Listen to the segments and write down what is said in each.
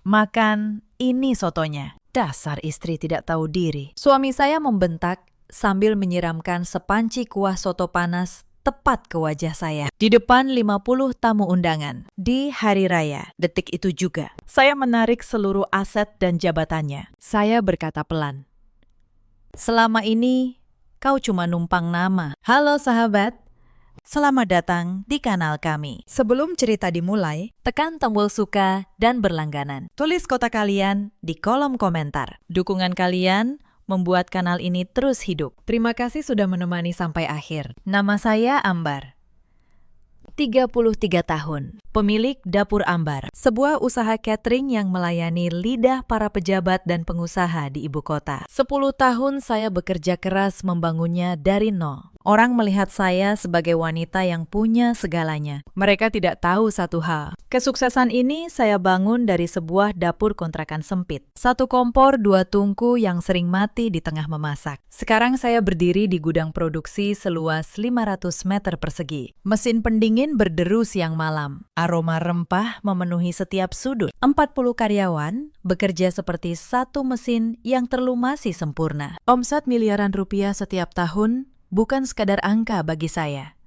Makan, ini sotonya. Dasar istri tidak tahu diri. Suami saya membentak sambil menyiramkan sepanci kuah soto panas tepat ke wajah saya. Di depan 50 tamu undangan. Di hari raya, detik itu juga. Saya menarik seluruh aset dan jabatannya. Saya berkata pelan. Selama ini, kau cuma numpang nama. Halo sahabat, selamat datang di kanal kami. Sebelum cerita dimulai, tekan tombol suka dan berlangganan. Tulis kota kalian di kolom komentar. Dukungan kalian membuat kanal ini terus hidup. Terima kasih sudah menemani sampai akhir. Nama saya Ambar. 33 tahun. Pemilik Dapur Ambar, sebuah usaha catering yang melayani lidah para pejabat dan pengusaha di ibu kota. 10 tahun saya bekerja keras membangunnya dari nol. Orang melihat saya sebagai wanita yang punya segalanya. Mereka tidak tahu satu hal. Kesuksesan ini saya bangun dari sebuah dapur kontrakan sempit. 1 kompor, 2 tungku yang sering mati di tengah memasak. Sekarang saya berdiri di gudang produksi seluas 500 meter persegi. Mesin pendingin berderu siang malam. Aroma rempah memenuhi setiap sudut. 40 karyawan bekerja seperti satu mesin yang terlumasi sempurna. Omset miliaran rupiah setiap tahun bukan sekadar angka bagi saya.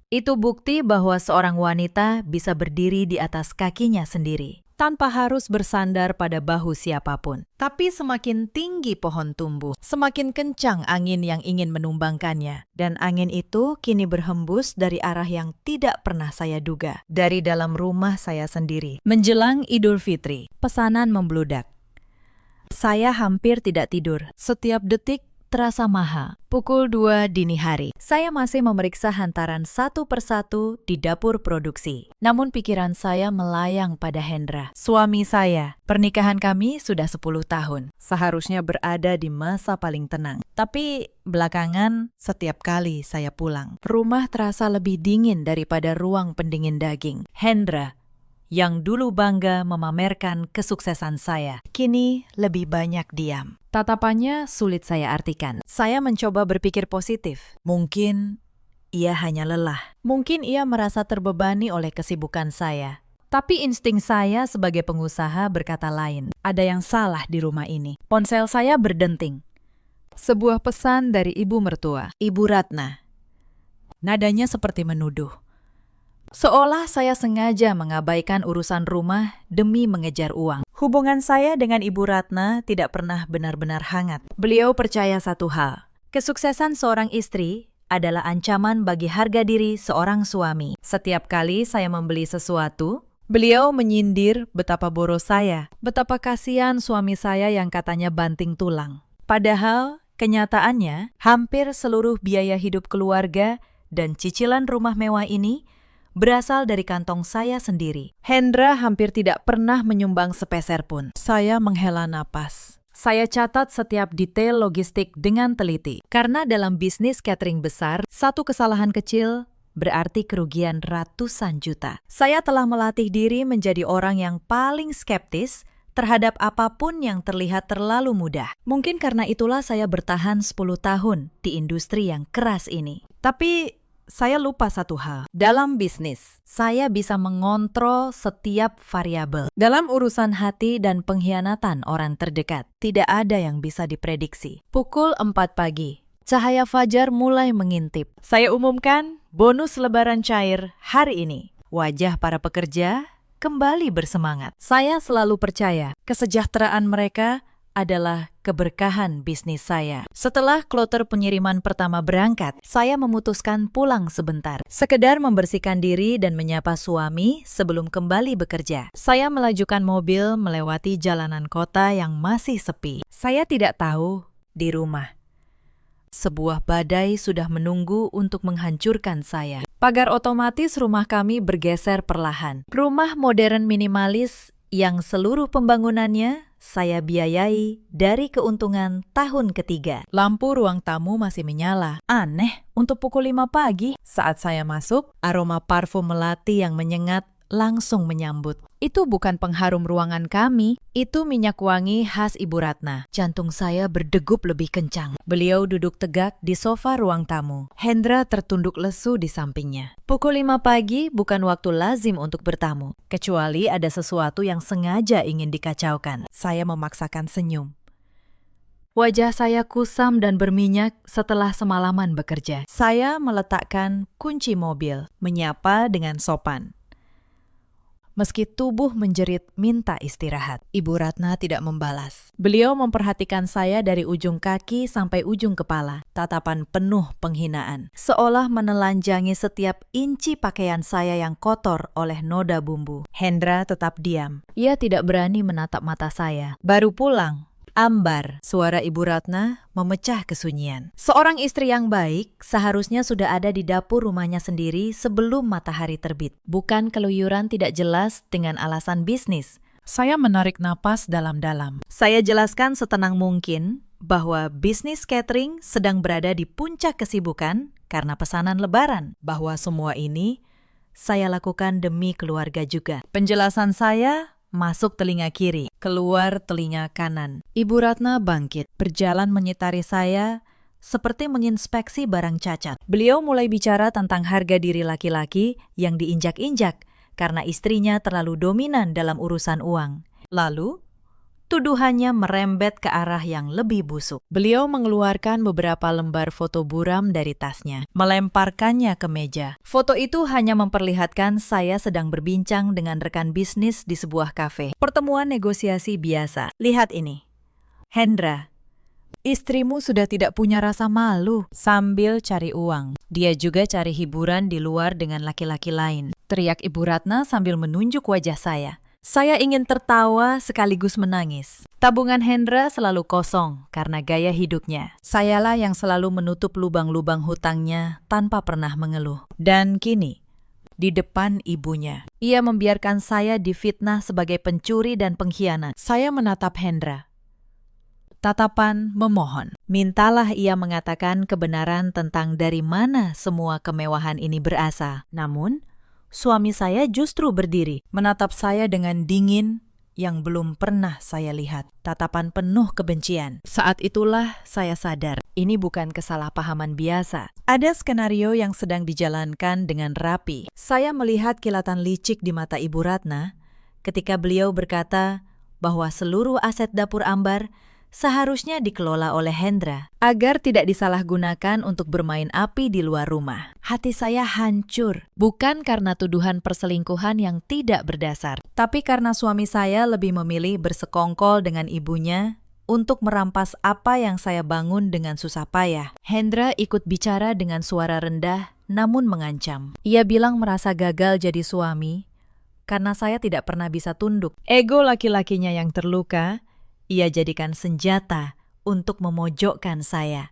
Itu bukti bahwa seorang wanita bisa berdiri di atas kakinya sendiri, tanpa harus bersandar pada bahu siapapun. Tapi semakin tinggi pohon tumbuh, semakin kencang angin yang ingin menumbangkannya. Dan angin itu kini berhembus dari arah yang tidak pernah saya duga, dari dalam rumah saya sendiri. Menjelang Idul Fitri, pesanan membludak. Saya hampir tidak tidur. Setiap detik terasa mahal. Pukul 2 dini hari, saya masih memeriksa hantaran satu persatu di dapur produksi. Namun pikiran saya melayang pada Hendra, suami saya. Pernikahan kami sudah 10 tahun. Seharusnya berada di masa paling tenang. Tapi belakangan, setiap kali saya pulang, rumah terasa lebih dingin daripada ruang pendingin daging. Hendra, yang dulu bangga memamerkan kesuksesan saya, kini lebih banyak diam. Tatapannya sulit saya artikan. Saya mencoba berpikir positif. Mungkin ia hanya lelah. Mungkin ia merasa terbebani oleh kesibukan saya. Tapi insting saya sebagai pengusaha berkata lain. Ada yang salah di rumah ini. Ponsel saya berdenting. Sebuah pesan dari ibu mertua, Ibu Ratna. Nadanya seperti menuduh. Seolah saya sengaja mengabaikan urusan rumah demi mengejar uang. Hubungan saya dengan Ibu Ratna tidak pernah benar-benar hangat. Beliau percaya satu hal. Kesuksesan seorang istri adalah ancaman bagi harga diri seorang suami. Setiap kali saya membeli sesuatu, beliau menyindir betapa boros saya. Betapa kasihan suami saya yang katanya banting tulang. Padahal kenyataannya hampir seluruh biaya hidup keluarga dan cicilan rumah mewah ini berasal dari kantong saya sendiri. Hendra hampir tidak pernah menyumbang sepeser pun. Saya menghela napas. Saya catat setiap detail logistik dengan teliti. Karena dalam bisnis catering besar, satu kesalahan kecil berarti kerugian ratusan juta. Saya telah melatih diri menjadi orang yang paling skeptis terhadap apapun yang terlihat terlalu mudah. Mungkin karena itulah saya bertahan 10 tahun di industri yang keras ini. Tapi saya lupa satu hal. Dalam bisnis, saya bisa mengontrol setiap variabel. Dalam urusan hati dan pengkhianatan orang terdekat, tidak ada yang bisa diprediksi. Pukul 4 pagi, cahaya fajar mulai mengintip. Saya umumkan bonus lebaran cair hari ini. Wajah para pekerja kembali bersemangat. Saya selalu percaya kesejahteraan mereka adalah keberkahan bisnis saya. Setelah kloter pengiriman pertama berangkat, saya memutuskan pulang sebentar. Sekedar membersihkan diri dan menyapa suami sebelum kembali bekerja. Saya melajukan mobil melewati jalanan kota yang masih sepi. Saya tidak tahu di rumah. Sebuah badai sudah menunggu untuk menghancurkan saya. Pagar otomatis rumah kami bergeser perlahan. Rumah modern minimalis yang seluruh pembangunannya saya biayai dari keuntungan tahun ketiga. Lampu ruang tamu masih menyala. Aneh, untuk pukul 5 pagi. Saat saya masuk, aroma parfum melati yang menyengat langsung menyambut. Itu bukan pengharum ruangan kami, itu minyak wangi khas Ibu Ratna. Jantung saya berdegup lebih kencang. Beliau duduk tegak di sofa ruang tamu. Hendra tertunduk lesu di sampingnya. Pukul 5 pagi bukan waktu lazim untuk bertamu, kecuali ada sesuatu yang sengaja ingin dikacaukan. Saya memaksakan senyum. Wajah saya kusam dan berminyak setelah semalaman bekerja. Saya meletakkan kunci mobil, menyapa dengan sopan. Meski tubuh menjerit minta istirahat, Ibu Ratna tidak membalas. Beliau memperhatikan saya dari ujung kaki sampai ujung kepala, tatapan penuh penghinaan. Seolah menelanjangi setiap inci pakaian saya yang kotor oleh noda bumbu. Hendra tetap diam. Ia tidak berani menatap mata saya. Baru pulang. Ambar, suara Ibu Ratna memecah kesunyian. Seorang istri yang baik seharusnya sudah ada di dapur rumahnya sendiri sebelum matahari terbit. Bukan keluyuran tidak jelas dengan alasan bisnis. Saya menarik napas dalam-dalam. Saya jelaskan setenang mungkin bahwa bisnis catering sedang berada di puncak kesibukan karena pesanan lebaran. Bahwa semua ini saya lakukan demi keluarga juga. Penjelasan saya masuk telinga kiri, keluar telinga kanan. Ibu Ratna bangkit, berjalan menyitari saya seperti menginspeksi barang cacat. Beliau mulai bicara tentang harga diri laki-laki yang diinjak-injak karena istrinya terlalu dominan dalam urusan uang. Lalu, tuduhannya merembet ke arah yang lebih busuk. Beliau mengeluarkan beberapa lembar foto buram dari tasnya, melemparkannya ke meja. Foto itu hanya memperlihatkan saya sedang berbincang dengan rekan bisnis di sebuah kafe. Pertemuan negosiasi biasa. Lihat ini. Hendra, istrimu sudah tidak punya rasa malu sambil cari uang. Dia juga cari hiburan di luar dengan laki-laki lain. Teriak Ibu Ratna sambil menunjuk wajah saya. Saya ingin tertawa sekaligus menangis. Tabungan Hendra selalu kosong karena gaya hidupnya. Sayalah yang selalu menutup lubang-lubang hutangnya tanpa pernah mengeluh. Dan kini, di depan ibunya, ia membiarkan saya difitnah sebagai pencuri dan pengkhianat. Saya menatap Hendra. Tatapan memohon. Mintalah ia mengatakan kebenaran tentang dari mana semua kemewahan ini berasal. Namun, suami saya justru berdiri, menatap saya dengan dingin yang belum pernah saya lihat. Tatapan penuh kebencian. Saat itulah saya sadar, ini bukan kesalahpahaman biasa. Ada skenario yang sedang dijalankan dengan rapi. Saya melihat kilatan licik di mata Ibu Ratna ketika beliau berkata bahwa seluruh aset dapur Ambar seharusnya dikelola oleh Hendra agar tidak disalahgunakan untuk bermain api di luar rumah. Hati saya hancur, bukan karena tuduhan perselingkuhan yang tidak berdasar, tapi karena suami saya lebih memilih bersekongkol dengan ibunya untuk merampas apa yang saya bangun dengan susah payah. Hendra ikut bicara dengan suara rendah namun mengancam. Ia bilang merasa gagal jadi suami karena saya tidak pernah bisa tunduk. Ego laki-lakinya yang terluka ia jadikan senjata untuk memojokkan saya.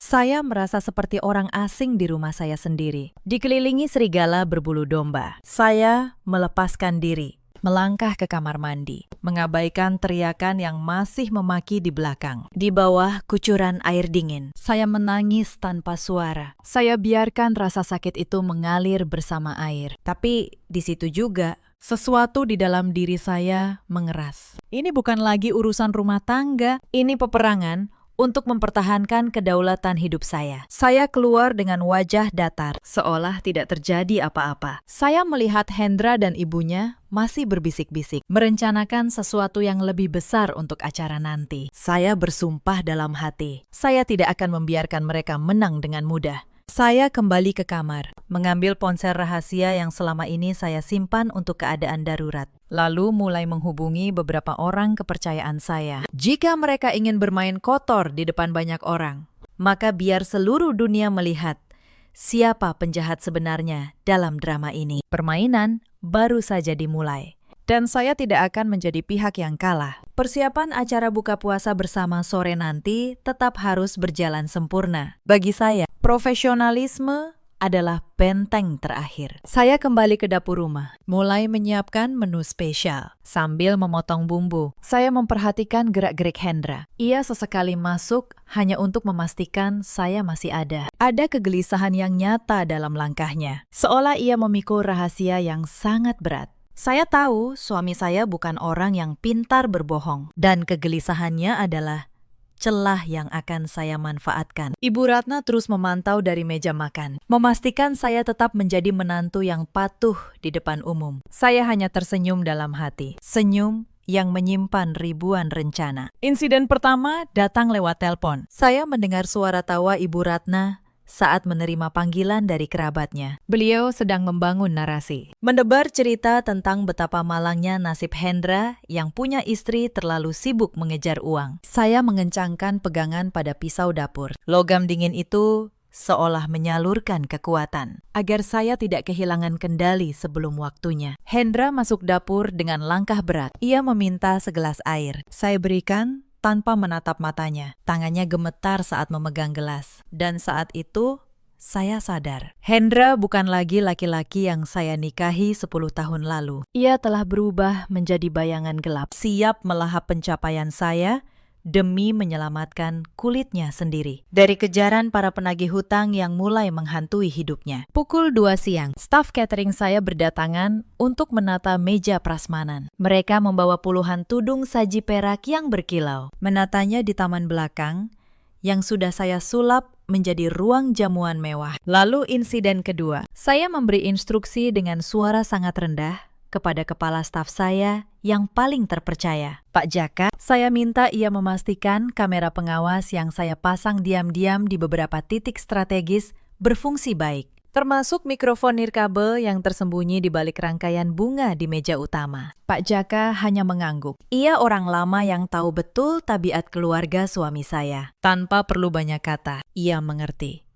Saya merasa seperti orang asing di rumah saya sendiri, dikelilingi serigala berbulu domba. Saya melepaskan diri, melangkah ke kamar mandi, mengabaikan teriakan yang masih memaki di belakang. Di bawah kucuran air dingin, saya menangis tanpa suara. Saya biarkan rasa sakit itu mengalir bersama air. Tapi di situ juga, sesuatu di dalam diri saya mengeras. Ini bukan lagi urusan rumah tangga, ini peperangan untuk mempertahankan kedaulatan hidup saya. Saya keluar dengan wajah datar, seolah tidak terjadi apa-apa. Saya melihat Hendra dan ibunya masih berbisik-bisik, merencanakan sesuatu yang lebih besar untuk acara nanti. Saya bersumpah dalam hati, saya tidak akan membiarkan mereka menang dengan mudah. Saya kembali ke kamar, mengambil ponsel rahasia yang selama ini saya simpan untuk keadaan darurat. Lalu mulai menghubungi beberapa orang kepercayaan saya. Jika mereka ingin bermain kotor di depan banyak orang, maka biar seluruh dunia melihat siapa penjahat sebenarnya dalam drama ini. Permainan baru saja dimulai. Dan saya tidak akan menjadi pihak yang kalah. Persiapan acara buka puasa bersama sore nanti tetap harus berjalan sempurna. Bagi saya, profesionalisme adalah benteng terakhir. Saya kembali ke dapur rumah, mulai menyiapkan menu spesial. Sambil memotong bumbu, saya memperhatikan gerak-gerik Hendra. Ia sesekali masuk hanya untuk memastikan saya masih ada. Ada kegelisahan yang nyata dalam langkahnya, seolah ia memikul rahasia yang sangat berat. Saya tahu suami saya bukan orang yang pintar berbohong, dan kegelisahannya adalah celah yang akan saya manfaatkan. Ibu Ratna terus memantau dari meja makan, memastikan saya tetap menjadi menantu yang patuh di depan umum. Saya hanya tersenyum dalam hati, senyum yang menyimpan ribuan rencana. Insiden pertama datang lewat telepon. Saya mendengar suara tawa Ibu Ratna saat menerima panggilan dari kerabatnya. Beliau sedang membangun narasi, mendebar cerita tentang betapa malangnya nasib Hendra yang punya istri terlalu sibuk mengejar uang. Saya mengencangkan pegangan pada pisau dapur. Logam dingin itu seolah menyalurkan kekuatan agar saya tidak kehilangan kendali sebelum waktunya. Hendra masuk dapur dengan langkah berat. Ia meminta segelas air. Saya berikan tanpa menatap matanya. Tangannya gemetar saat memegang gelas. Dan saat itu, saya sadar. Hendra bukan lagi laki-laki yang saya nikahi 10 tahun lalu. Ia telah berubah menjadi bayangan gelap, siap melahap pencapaian saya demi menyelamatkan kulitnya sendiri dari kejaran para penagih hutang yang mulai menghantui hidupnya. Pukul 2 siang, staf catering saya berdatangan untuk menata meja prasmanan. Mereka membawa puluhan tudung saji perak yang berkilau. Menatanya di taman belakang yang sudah saya sulap menjadi ruang jamuan mewah. Lalu insiden kedua. Saya memberi instruksi dengan suara sangat rendah kepada kepala staf saya yang paling terpercaya, Pak Jaka. Saya minta ia memastikan kamera pengawas yang saya pasang diam-diam di beberapa titik strategis berfungsi baik, termasuk mikrofon nirkabel yang tersembunyi di balik rangkaian bunga di meja utama. Pak Jaka hanya mengangguk. Ia orang lama yang tahu betul tabiat keluarga suami saya. Tanpa perlu banyak kata, ia mengerti.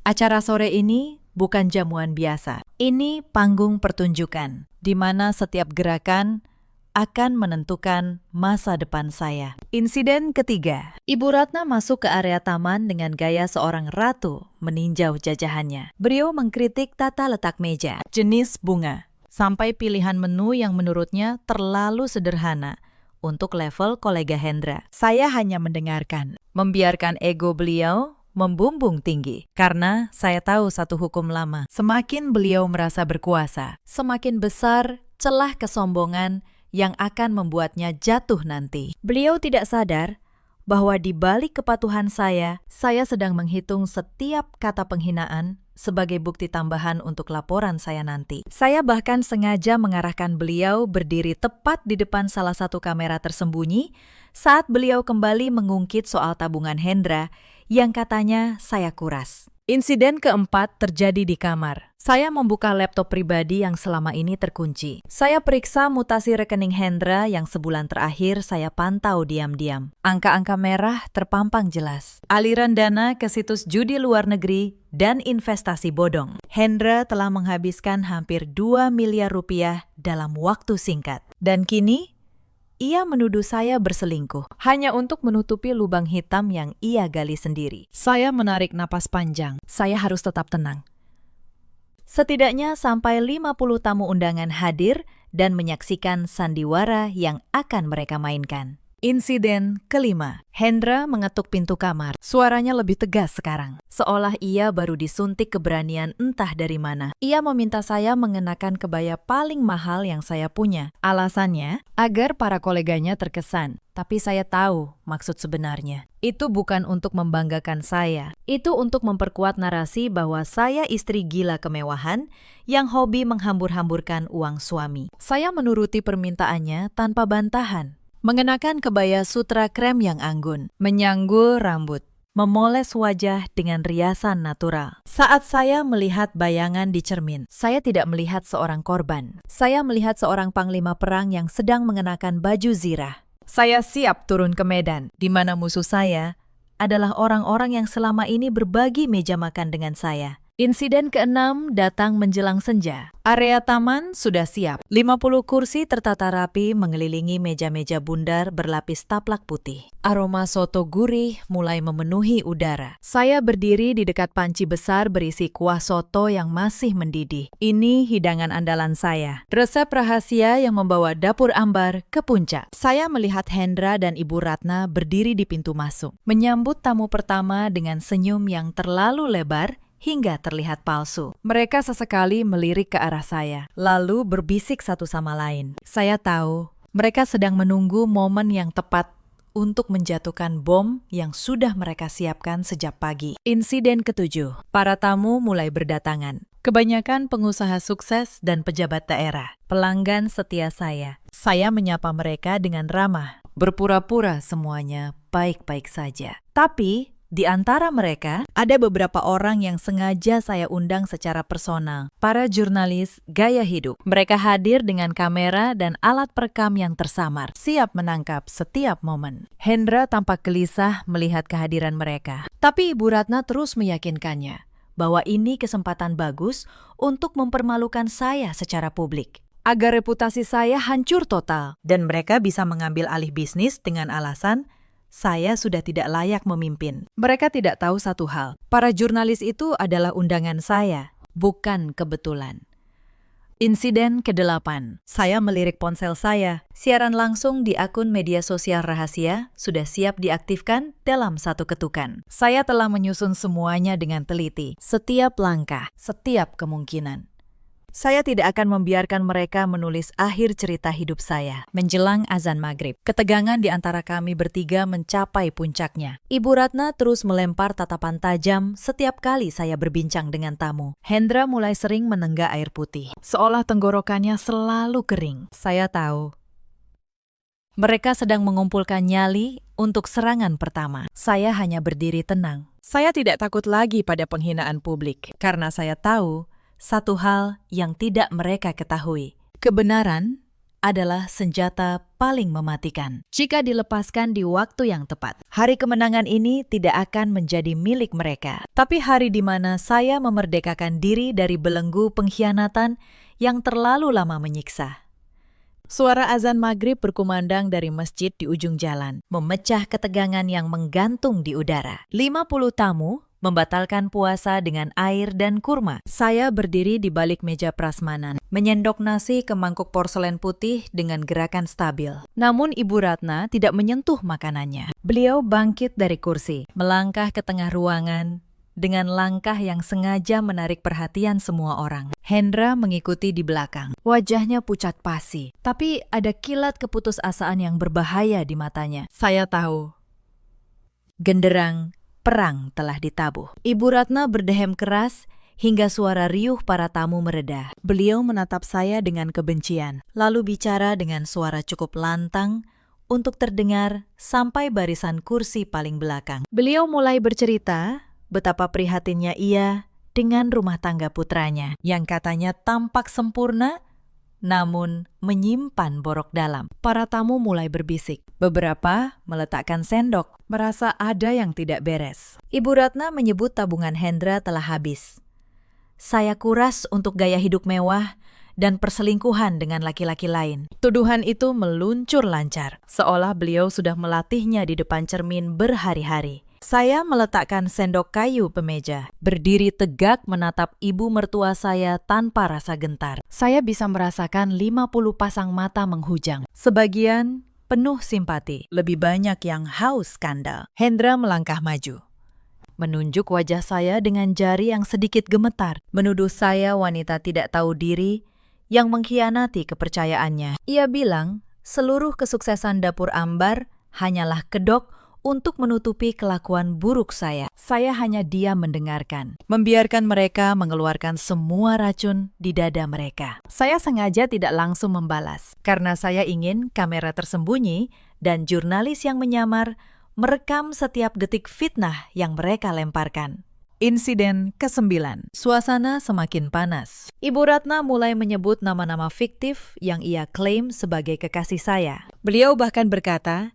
Acara sore ini bukan jamuan biasa. Ini panggung pertunjukan, di mana setiap gerakan akan menentukan masa depan saya. Insiden ketiga. Ibu Ratna masuk ke area taman dengan gaya seorang ratu meninjau jajahannya. Beliau mengkritik tata letak meja, jenis bunga, sampai pilihan menu yang menurutnya terlalu sederhana untuk level kolega Hendra. Saya hanya mendengarkan, membiarkan ego beliau membumbung tinggi. Karena saya tahu satu hukum lama, semakin beliau merasa berkuasa, semakin besar celah kesombongan yang akan membuatnya jatuh nanti. Beliau tidak sadar bahwa di balik kepatuhan saya sedang menghitung setiap kata penghinaan sebagai bukti tambahan untuk laporan saya nanti. Saya bahkan sengaja mengarahkan beliau berdiri tepat di depan salah satu kamera tersembunyi saat beliau kembali mengungkit soal tabungan Hendra yang katanya saya kuras. Insiden keempat terjadi di kamar. Saya membuka laptop pribadi yang selama ini terkunci. Saya periksa mutasi rekening Hendra yang sebulan terakhir saya pantau diam-diam. Angka-angka merah terpampang jelas. Aliran dana ke situs judi luar negeri dan investasi bodong. Hendra telah menghabiskan hampir 2 miliar rupiah dalam waktu singkat. Dan kini, ia menuduh saya berselingkuh hanya untuk menutupi lubang hitam yang ia gali sendiri. Saya menarik napas panjang. Saya harus tetap tenang. Setidaknya sampai 50 tamu undangan hadir dan menyaksikan sandiwara yang akan mereka mainkan. Insiden kelima. Hendra mengetuk pintu kamar. Suaranya lebih tegas sekarang, seolah ia baru disuntik keberanian entah dari mana. Ia meminta saya mengenakan kebaya paling mahal yang saya punya. Alasannya, agar para koleganya terkesan. Tapi saya tahu maksud sebenarnya. Itu bukan untuk membanggakan saya. Itu untuk memperkuat narasi bahwa saya istri gila kemewahan yang hobi menghambur-hamburkan uang suami. Saya menuruti permintaannya tanpa bantahan. Mengenakan kebaya sutra krem yang anggun, menyanggul rambut, memoles wajah dengan riasan natural. Saat saya melihat bayangan di cermin, saya tidak melihat seorang korban. Saya melihat seorang panglima perang yang sedang mengenakan baju zirah. Saya siap turun ke medan, di mana musuh saya adalah orang-orang yang selama ini berbagi meja makan dengan saya. Insiden keenam datang menjelang senja. Area taman sudah siap. 50 kursi tertata rapi mengelilingi meja-meja bundar berlapis taplak putih. Aroma soto gurih mulai memenuhi udara. Saya berdiri di dekat panci besar berisi kuah soto yang masih mendidih. Ini hidangan andalan saya. Resep rahasia yang membawa dapur Ambar ke puncak. Saya melihat Hendra dan Ibu Ratna berdiri di pintu masuk. Menyambut tamu pertama dengan senyum yang terlalu lebar hingga terlihat palsu. Mereka sesekali melirik ke arah saya, lalu berbisik satu sama lain. Saya tahu mereka sedang menunggu momen yang tepat untuk menjatuhkan bom yang sudah mereka siapkan sejak pagi. Insiden ketujuh, para tamu mulai berdatangan. Kebanyakan pengusaha sukses dan pejabat daerah. Pelanggan setia saya. Saya menyapa mereka dengan ramah, berpura-pura semuanya baik-baik saja. Tapi di antara mereka, ada beberapa orang yang sengaja saya undang secara personal. Para jurnalis gaya hidup. Mereka hadir dengan kamera dan alat perekam yang tersamar, siap menangkap setiap momen. Hendra tampak gelisah melihat kehadiran mereka. Tapi Ibu Ratna terus meyakinkannya bahwa ini kesempatan bagus untuk mempermalukan saya secara publik, agar reputasi saya hancur total dan mereka bisa mengambil alih bisnis dengan alasan saya sudah tidak layak memimpin. Mereka tidak tahu satu hal, para jurnalis itu adalah undangan saya, bukan kebetulan. Insiden ke-8, saya melirik ponsel saya. Siaran langsung di akun media sosial rahasia sudah siap diaktifkan dalam satu ketukan. Saya telah menyusun semuanya dengan teliti, setiap langkah, setiap kemungkinan. Saya tidak akan membiarkan mereka menulis akhir cerita hidup saya. Menjelang azan maghrib, ketegangan di antara kami bertiga mencapai puncaknya. Ibu Ratna terus melempar tatapan tajam setiap kali saya berbincang dengan tamu. Hendra mulai sering menenggak air putih, seolah tenggorokannya selalu kering. Saya tahu mereka sedang mengumpulkan nyali untuk serangan pertama. Saya hanya berdiri tenang. Saya tidak takut lagi pada penghinaan publik, karena saya tahu satu hal yang tidak mereka ketahui. Kebenaran adalah senjata paling mematikan jika dilepaskan di waktu yang tepat. Hari kemenangan ini tidak akan menjadi milik mereka, tapi hari di mana saya memerdekakan diri dari belenggu pengkhianatan yang terlalu lama menyiksa. Suara azan maghrib berkumandang dari masjid di ujung jalan, memecah ketegangan yang menggantung di udara. 50 tamu membatalkan puasa dengan air dan kurma. Saya berdiri di balik meja prasmanan, menyendok nasi ke mangkuk porselen putih dengan gerakan stabil. Namun Ibu Ratna tidak menyentuh makanannya. Beliau bangkit dari kursi, melangkah ke tengah ruangan dengan langkah yang sengaja menarik perhatian semua orang. Hendra mengikuti di belakang. Wajahnya pucat pasi, tapi ada kilat keputusasaan yang berbahaya di matanya. Saya tahu genderang perang telah ditabuh. Ibu Ratna berdehem keras hingga suara riuh para tamu mereda. Beliau menatap saya dengan kebencian, lalu bicara dengan suara cukup lantang untuk terdengar sampai barisan kursi paling belakang. Beliau mulai bercerita betapa prihatinnya ia dengan rumah tangga putranya yang katanya tampak sempurna namun menyimpan borok dalam. Para tamu mulai berbisik. Beberapa meletakkan sendok, merasa ada yang tidak beres. Ibu Ratna menyebut tabungan Hendra telah habis. Saya kuras untuk gaya hidup mewah dan perselingkuhan dengan laki-laki lain. Tuduhan itu meluncur lancar, seolah beliau sudah melatihnya di depan cermin berhari-hari. Saya meletakkan sendok kayu pemeja, berdiri tegak menatap ibu mertua saya tanpa rasa gentar. Saya bisa merasakan 50 pasang mata menghujang. Sebagian penuh simpati, lebih banyak yang haus skandal. Hendra melangkah maju, menunjuk wajah saya dengan jari yang sedikit gemetar, menuduh saya wanita tidak tahu diri yang mengkhianati kepercayaannya. Ia bilang seluruh kesuksesan dapur Ambar hanyalah kedok untuk menutupi kelakuan buruk saya. Saya hanya diam mendengarkan, membiarkan mereka mengeluarkan semua racun di dada mereka. Saya sengaja tidak langsung membalas, karena saya ingin kamera tersembunyi dan jurnalis yang menyamar merekam setiap detik fitnah yang mereka lemparkan. Insiden ke-9. Suasana semakin panas. Ibu Ratna mulai menyebut nama-nama fiktif yang ia klaim sebagai kekasih saya. Beliau bahkan berkata,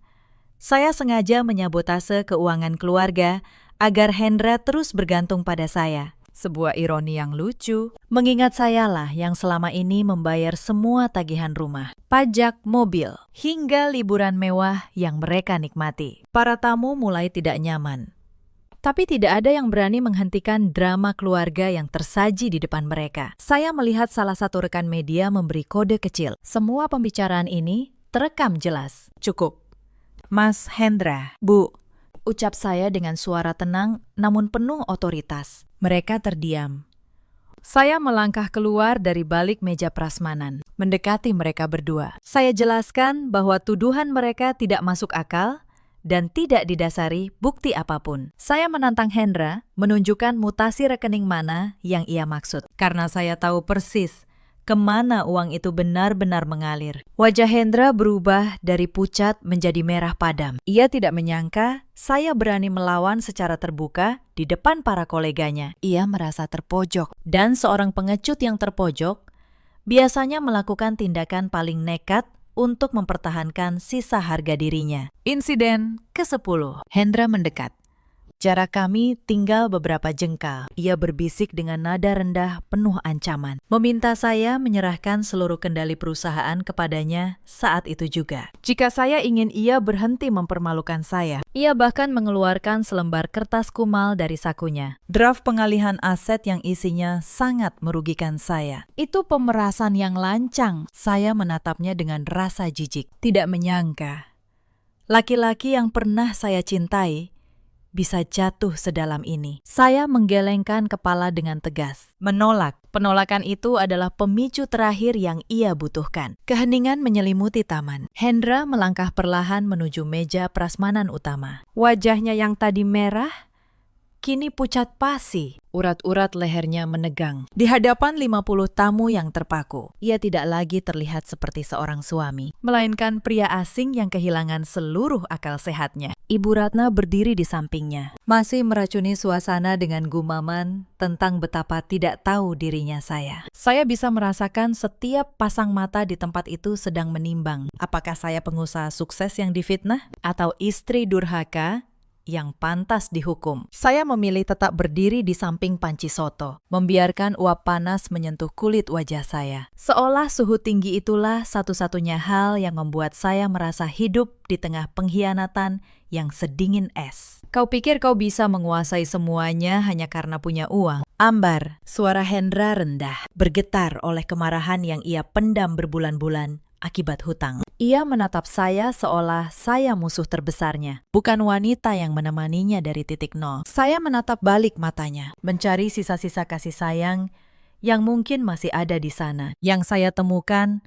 saya sengaja menyabotase keuangan keluarga agar Hendra terus bergantung pada saya. Sebuah ironi yang lucu. Mengingat sayalah yang selama ini membayar semua tagihan rumah, pajak mobil, hingga liburan mewah yang mereka nikmati. Para tamu mulai tidak nyaman. Tapi tidak ada yang berani menghentikan drama keluarga yang tersaji di depan mereka. Saya melihat salah satu rekan media memberi kode kecil. Semua pembicaraan ini terekam jelas. Cukup. Mas Hendra, Bu, ucap saya dengan suara tenang namun penuh otoritas. Mereka terdiam. Saya melangkah keluar dari balik meja prasmanan, mendekati mereka berdua. Saya jelaskan bahwa tuduhan mereka tidak masuk akal dan tidak didasari bukti apapun. Saya menantang Hendra menunjukkan mutasi rekening mana yang ia maksud. Karena saya tahu persis kemana uang itu benar-benar mengalir. Wajah Hendra berubah dari pucat menjadi merah padam. Ia tidak menyangka saya berani melawan secara terbuka di depan para koleganya. Ia merasa terpojok. Dan seorang pengecut yang terpojok biasanya melakukan tindakan paling nekat untuk mempertahankan sisa harga dirinya. Insiden ke-10. Hendra mendekat. Jarak kami tinggal beberapa jengkal. Ia berbisik dengan nada rendah penuh ancaman. Meminta saya menyerahkan seluruh kendali perusahaan kepadanya saat itu juga. Jika saya ingin ia berhenti mempermalukan saya. Ia bahkan mengeluarkan selembar kertas kumal dari sakunya. Draft pengalihan aset yang isinya sangat merugikan saya. Itu pemerasan yang lancang. Saya menatapnya dengan rasa jijik. Tidak menyangka laki-laki yang pernah saya cintai bisa jatuh sedalam ini. Saya menggelengkan kepala dengan tegas. Menolak. Penolakan itu adalah pemicu terakhir yang ia butuhkan. Keheningan menyelimuti taman. Hendra melangkah perlahan menuju meja prasmanan utama. Wajahnya yang tadi merah kini pucat pasi. Urat-urat lehernya menegang. Di hadapan 50 tamu yang terpaku, ia tidak lagi terlihat seperti seorang suami, melainkan pria asing yang kehilangan seluruh akal sehatnya. Ibu Ratna berdiri di sampingnya, masih meracuni suasana dengan gumaman tentang betapa tidak tahu dirinya saya. Saya bisa merasakan setiap pasang mata di tempat itu sedang menimbang, apakah saya pengusaha sukses yang difitnah atau istri durhaka yang pantas dihukum. Saya memilih tetap berdiri di samping panci soto, membiarkan uap panas menyentuh kulit wajah saya. Seolah suhu tinggi itulah satu-satunya hal yang membuat saya merasa hidup di tengah pengkhianatan yang sedingin es. Kau pikir kau bisa menguasai semuanya hanya karena punya uang? Ambar, suara Hendra rendah, bergetar oleh kemarahan yang ia pendam berbulan-bulan akibat hutang. Ia menatap saya seolah saya musuh terbesarnya, bukan wanita yang menemaninya dari titik nol. Saya menatap balik matanya, mencari sisa-sisa kasih sayang yang mungkin masih ada di sana. Yang saya temukan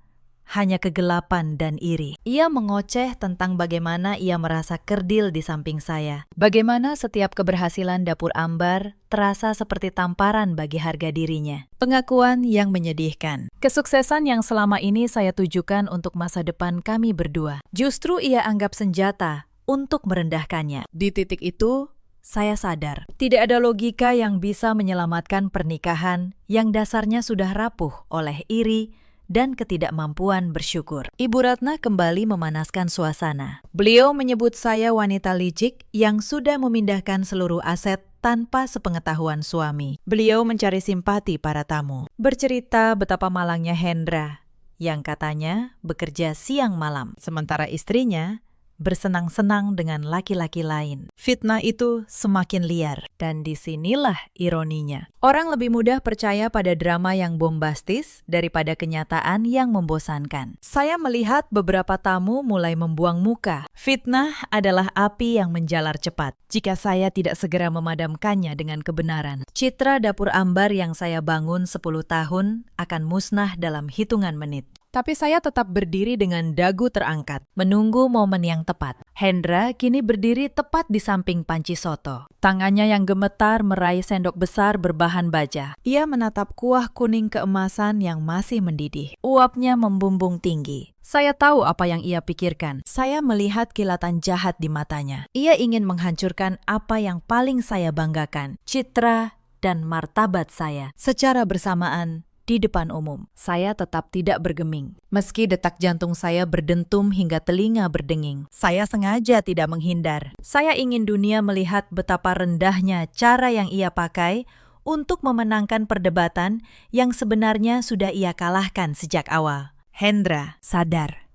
hanya kegelapan dan iri. Ia mengoceh tentang bagaimana ia merasa kerdil di samping saya. Bagaimana setiap keberhasilan dapur Ambar terasa seperti tamparan bagi harga dirinya. Pengakuan yang menyedihkan. Kesuksesan yang selama ini saya tujukan untuk masa depan kami berdua, justru ia anggap senjata untuk merendahkannya. Di titik itu, saya sadar, tidak ada logika yang bisa menyelamatkan pernikahan yang dasarnya sudah rapuh oleh iri dan ketidakmampuan bersyukur. Ibu Ratna kembali memanaskan suasana. Beliau menyebut saya wanita licik yang sudah memindahkan seluruh aset tanpa sepengetahuan suami. Beliau mencari simpati para tamu. Bercerita betapa malangnya Hendra, yang katanya bekerja siang malam, sementara istrinya bersenang-senang dengan laki-laki lain. Fitnah itu semakin liar, dan disinilah ironinya. Orang lebih mudah percaya pada drama yang bombastis daripada kenyataan yang membosankan. Saya melihat beberapa tamu mulai membuang muka. Fitnah adalah api yang menjalar cepat jika saya tidak segera memadamkannya dengan kebenaran. Citra dapur Ambar yang saya bangun 10 tahun akan musnah dalam hitungan menit. Tapi saya tetap berdiri dengan dagu terangkat, menunggu momen yang tepat. Hendra kini berdiri tepat di samping panci soto. Tangannya yang gemetar meraih sendok besar berbahan baja. Ia menatap kuah kuning keemasan yang masih mendidih. Uapnya membumbung tinggi. Saya tahu apa yang ia pikirkan. Saya melihat kilatan jahat di matanya. Ia ingin menghancurkan apa yang paling saya banggakan, citra dan martabat saya, secara bersamaan. Di depan umum, saya tetap tidak bergeming. Meski detak jantung saya berdentum hingga telinga berdenging, saya sengaja tidak menghindar. Saya ingin dunia melihat betapa rendahnya cara yang ia pakai untuk memenangkan perdebatan yang sebenarnya sudah ia kalahkan sejak awal. Hendra, sadar.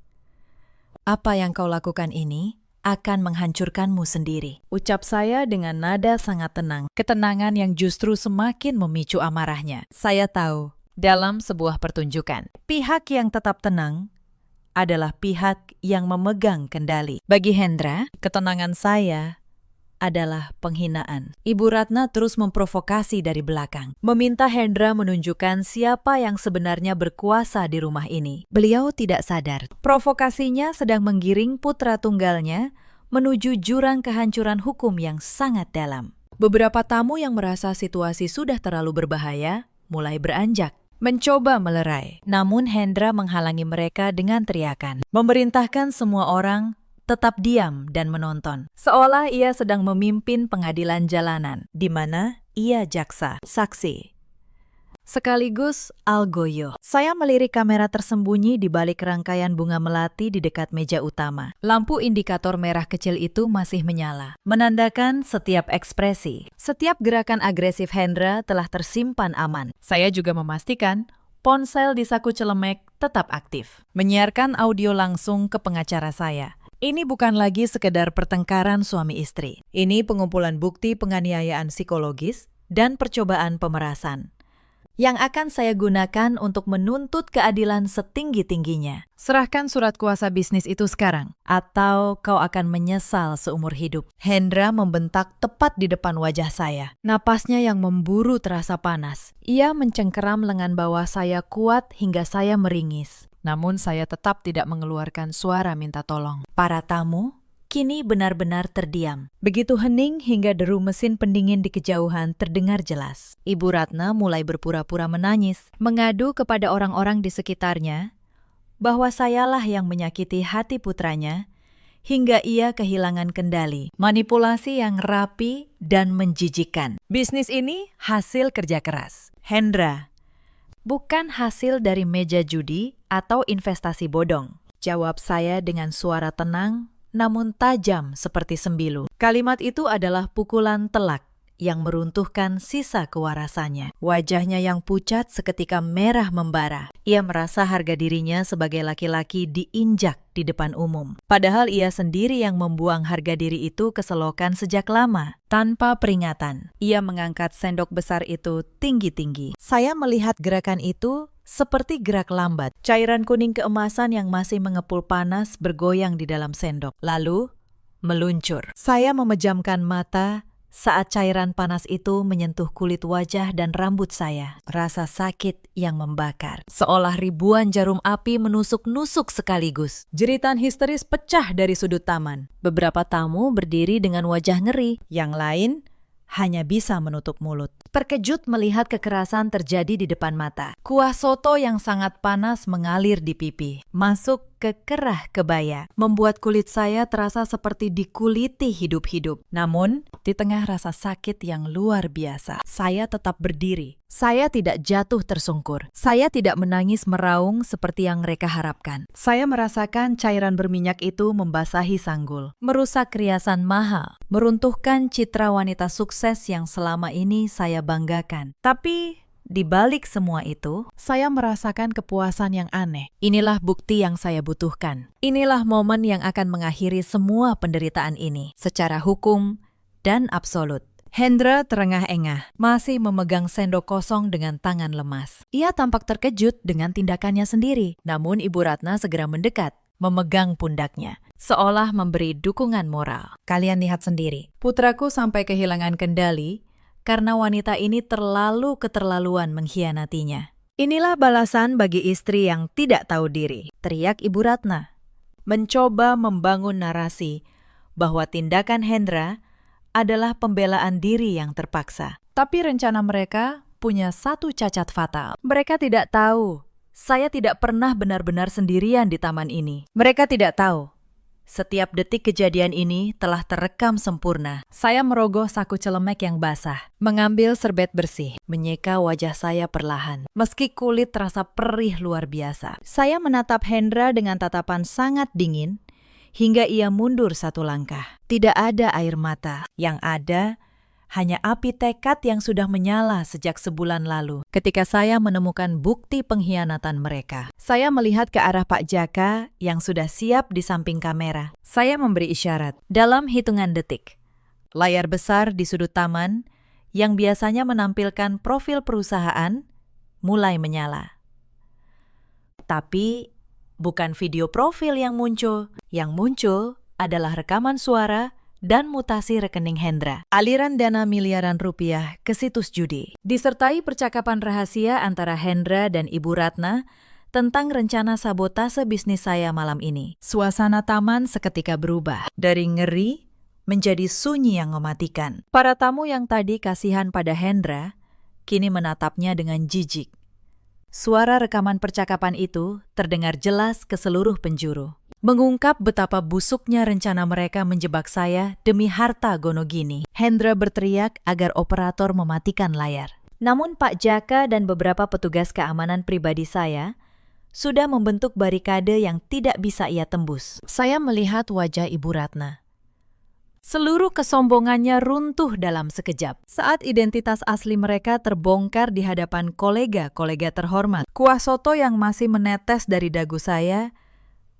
Apa yang kau lakukan ini akan menghancurkanmu sendiri. Ucap saya dengan nada sangat tenang. Ketenangan yang justru semakin memicu amarahnya. Saya tahu, dalam sebuah pertunjukan, pihak yang tetap tenang adalah pihak yang memegang kendali. Bagi Hendra, ketenangan saya adalah penghinaan. Ibu Ratna terus memprovokasi dari belakang, meminta Hendra menunjukkan siapa yang sebenarnya berkuasa di rumah ini. Beliau tidak sadar, provokasinya sedang menggiring putra tunggalnya menuju jurang kehancuran hukum yang sangat dalam. Beberapa tamu yang merasa situasi sudah terlalu berbahaya mulai beranjak, mencoba melerai. Namun Hendra menghalangi mereka dengan teriakan, memerintahkan semua orang tetap diam dan menonton. Seolah ia sedang memimpin pengadilan jalanan, di mana ia jaksa, saksi, sekaligus algoyo. Saya melirik kamera tersembunyi di balik rangkaian bunga melati di dekat meja utama. Lampu indikator merah kecil itu masih menyala, menandakan setiap ekspresi. Setiap gerakan agresif Hendra telah tersimpan aman. Saya juga memastikan ponsel di saku celemek tetap aktif, menyiarkan audio langsung ke pengacara saya. Ini bukan lagi sekedar pertengkaran suami istri. Ini pengumpulan bukti penganiayaan psikologis dan percobaan pemerasan yang akan saya gunakan untuk menuntut keadilan setinggi-tingginya. Serahkan surat kuasa bisnis itu sekarang, atau kau akan menyesal seumur hidup. Hendra membentak tepat di depan wajah saya. Napasnya yang memburu terasa panas. Ia mencengkeram lengan bawah saya kuat hingga saya meringis. Namun saya tetap tidak mengeluarkan suara minta tolong. Para tamu kini benar-benar terdiam. Begitu hening hingga deru mesin pendingin di kejauhan terdengar jelas. Ibu Ratna mulai berpura-pura menangis, mengadu kepada orang-orang di sekitarnya bahwa sayalah yang menyakiti hati putranya hingga ia kehilangan kendali. Manipulasi yang rapi dan menjijikkan. Bisnis ini hasil kerja keras Hendra, bukan hasil dari meja judi atau investasi bodong. Jawab saya dengan suara tenang namun tajam seperti sembilu. Kalimat itu adalah pukulan telak yang meruntuhkan sisa kewarasannya. Wajahnya yang pucat seketika merah membara. Ia merasa harga dirinya sebagai laki-laki diinjak di depan umum. Padahal ia sendiri yang membuang harga diri itu ke selokan sejak lama. Tanpa peringatan, ia mengangkat sendok besar itu tinggi-tinggi. Saya melihat gerakan itu seperti gerak lambat. Cairan kuning keemasan yang masih mengepul panas bergoyang di dalam sendok. Lalu, meluncur. Saya memejamkan mata saat cairan panas itu menyentuh kulit wajah dan rambut saya. Rasa sakit yang membakar. Seolah ribuan jarum api menusuk-nusuk sekaligus. Jeritan histeris pecah dari sudut taman. Beberapa tamu berdiri dengan wajah ngeri. Yang lain hanya bisa menutup mulut. Terkejut melihat kekerasan terjadi di depan mata. Kuah soto yang sangat panas mengalir di pipi, masuk ke kerah kebaya, membuat kulit saya terasa seperti dikuliti hidup-hidup. Namun, di tengah rasa sakit yang luar biasa, saya tetap berdiri. Saya tidak jatuh tersungkur. Saya tidak menangis meraung seperti yang mereka harapkan. Saya merasakan cairan berminyak itu membasahi sanggul, merusak riasan mahal, meruntuhkan citra wanita sukses yang selama ini saya banggakan. Tapi di balik semua itu, saya merasakan kepuasan yang aneh. Inilah bukti yang saya butuhkan. Inilah momen yang akan mengakhiri semua penderitaan ini secara hukum dan absolut. Hendra terengah-engah, masih memegang sendok kosong dengan tangan lemas. Ia tampak terkejut dengan tindakannya sendiri. Namun Ibu Ratna segera mendekat, memegang pundaknya, seolah memberi dukungan moral. Kalian lihat sendiri, putraku sampai kehilangan kendali karena wanita ini terlalu keterlaluan mengkhianatinya. Inilah balasan bagi istri yang tidak tahu diri, teriak Ibu Ratna. Mencoba membangun narasi bahwa tindakan Hendra adalah pembelaan diri yang terpaksa. Tapi rencana mereka punya satu cacat fatal. Mereka tidak tahu, saya tidak pernah benar-benar sendirian di taman ini. Mereka tidak tahu, setiap detik kejadian ini telah terekam sempurna. Saya merogoh saku celemek yang basah, mengambil serbet bersih, menyeka wajah saya perlahan. Meski kulit terasa perih luar biasa, saya menatap Hendra dengan tatapan sangat dingin, hingga ia mundur satu langkah. Tidak ada air mata. Yang ada hanya api tekad yang sudah menyala sejak sebulan lalu. Ketika saya menemukan bukti pengkhianatan mereka, saya melihat ke arah Pak Jaka yang sudah siap di samping kamera. Saya memberi isyarat. Dalam hitungan detik, layar besar di sudut taman yang biasanya menampilkan profil perusahaan mulai menyala. Tapi bukan video profil yang muncul. Yang muncul adalah rekaman suara dan mutasi rekening Hendra. Aliran dana miliaran rupiah ke situs judi. Disertai percakapan rahasia antara Hendra dan Ibu Ratna tentang rencana sabotase bisnis saya malam ini. Suasana taman seketika berubah. Dari ngeri menjadi sunyi yang mematikan. Para tamu yang tadi kasihan pada Hendra, kini menatapnya dengan jijik. Suara rekaman percakapan itu terdengar jelas ke seluruh penjuru. Mengungkap betapa busuknya rencana mereka menjebak saya demi harta Gonogini. Hendra berteriak agar operator mematikan layar. Namun Pak Jaka dan beberapa petugas keamanan pribadi saya sudah membentuk barikade yang tidak bisa ia tembus. Saya melihat wajah Ibu Ratna. Seluruh kesombongannya runtuh dalam sekejap saat identitas asli mereka terbongkar di hadapan kolega-kolega terhormat. Kuah soto yang masih menetes dari dagu saya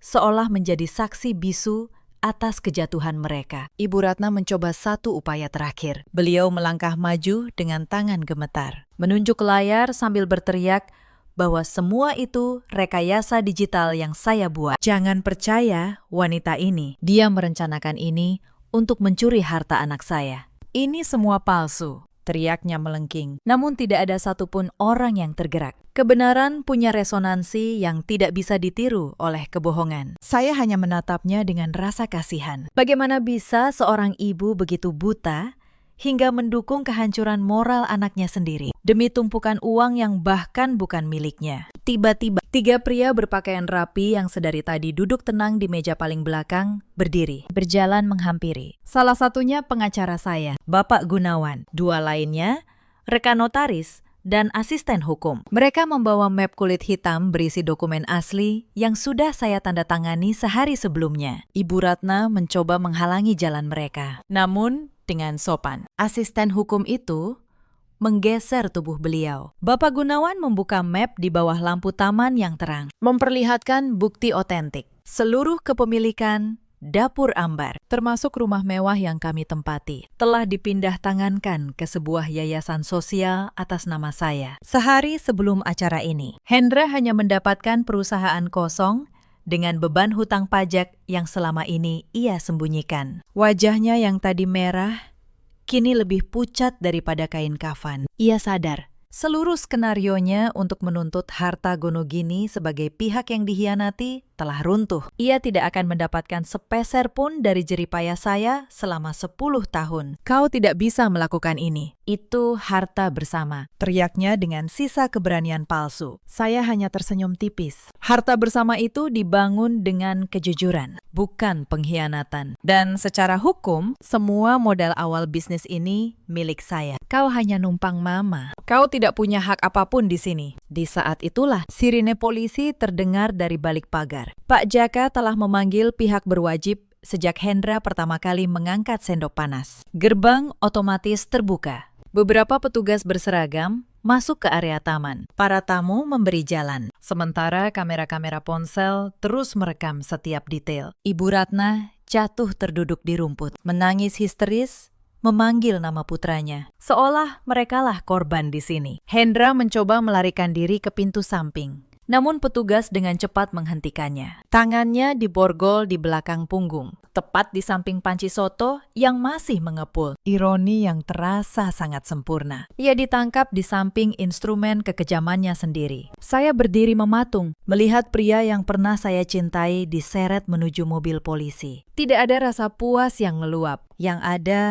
seolah menjadi saksi bisu atas kejatuhan mereka. Ibu Ratna mencoba satu upaya terakhir. Beliau melangkah maju dengan tangan gemetar, menunjuk layar sambil berteriak bahwa semua itu rekayasa digital yang saya buat. Jangan percaya wanita ini. Dia merencanakan ini untuk mencuri harta anak saya. Ini semua palsu, teriaknya melengking. Namun tidak ada satupun orang yang tergerak. Kebenaran punya resonansi yang tidak bisa ditiru oleh kebohongan. Saya hanya menatapnya dengan rasa kasihan. Bagaimana bisa seorang ibu begitu buta hingga mendukung kehancuran moral anaknya sendiri demi tumpukan uang yang bahkan bukan miliknya? Tiba-tiba, 3 pria berpakaian rapi yang sedari tadi duduk tenang di meja paling belakang berdiri, berjalan menghampiri. Salah satunya pengacara saya, Bapak Gunawan. 2 lainnya, rekan notaris dan asisten hukum. Mereka membawa map kulit hitam berisi dokumen asli yang sudah saya tanda tangani sehari sebelumnya. Ibu Ratna mencoba menghalangi jalan mereka. Namun, dengan sopan, asisten hukum itu menggeser tubuh beliau. Bapak Gunawan membuka map di bawah lampu taman yang terang, memperlihatkan bukti otentik. Seluruh kepemilikan dapur ambar, termasuk rumah mewah yang kami tempati, telah dipindah tangankan ke sebuah yayasan sosial atas nama saya. Sehari sebelum acara ini, Hendra hanya mendapatkan perusahaan kosong dengan beban hutang pajak yang selama ini ia sembunyikan. Wajahnya yang tadi merah, kini lebih pucat daripada kain kafan. Ia sadar, seluruh skenarionya untuk menuntut harta Gonogini sebagai pihak yang dihianati telah runtuh. Ia tidak akan mendapatkan sepeser pun dari jeripaya saya selama 10 tahun. Kau tidak bisa melakukan ini. Itu harta bersama, teriaknya dengan sisa keberanian palsu. Saya hanya tersenyum tipis. Harta bersama itu dibangun dengan kejujuran, bukan pengkhianatan. Dan secara hukum, semua modal awal bisnis ini milik saya. Kau hanya numpang mama. Kau tidak punya hak apapun di sini. Di saat itulah, sirine polisi terdengar dari balik pagar. Pak Jaka telah memanggil pihak berwajib sejak Hendra pertama kali mengangkat sendok panas. Gerbang otomatis terbuka. Beberapa petugas berseragam masuk ke area taman. Para tamu memberi jalan. Sementara kamera-kamera ponsel terus merekam setiap detail. Ibu Ratna jatuh terduduk di rumput, menangis histeris, memanggil nama putranya. Seolah merekalah korban di sini. Hendra mencoba melarikan diri ke pintu samping. Namun petugas dengan cepat menghentikannya. Tangannya diborgol di belakang punggung, tepat di samping panci soto yang masih mengepul. Ironi yang terasa sangat sempurna. Ia ditangkap di samping instrumen kekejamannya sendiri. Saya berdiri mematung, melihat pria yang pernah saya cintai diseret menuju mobil polisi. Tidak ada rasa puas yang meluap. Yang ada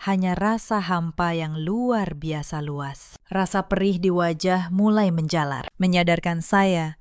hanya rasa hampa yang luar biasa luas. Rasa perih di wajah mulai menjalar, menyadarkan saya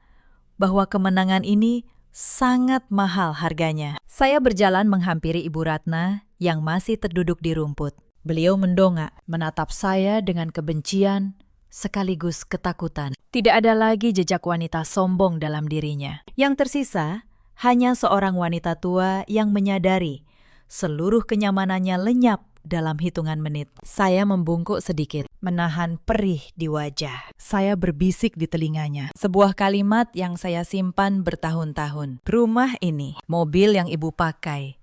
bahwa kemenangan ini sangat mahal harganya. Saya berjalan menghampiri Ibu Ratna yang masih terduduk di rumput. Beliau mendongak, menatap saya dengan kebencian sekaligus ketakutan. Tidak ada lagi jejak wanita sombong dalam dirinya. Yang tersisa hanya seorang wanita tua yang menyadari seluruh kenyamanannya lenyap dalam hitungan menit. Saya membungkuk sedikit, menahan perih di wajah. Saya berbisik di telinganya. Sebuah kalimat yang saya simpan bertahun-tahun. Rumah ini, mobil yang ibu pakai,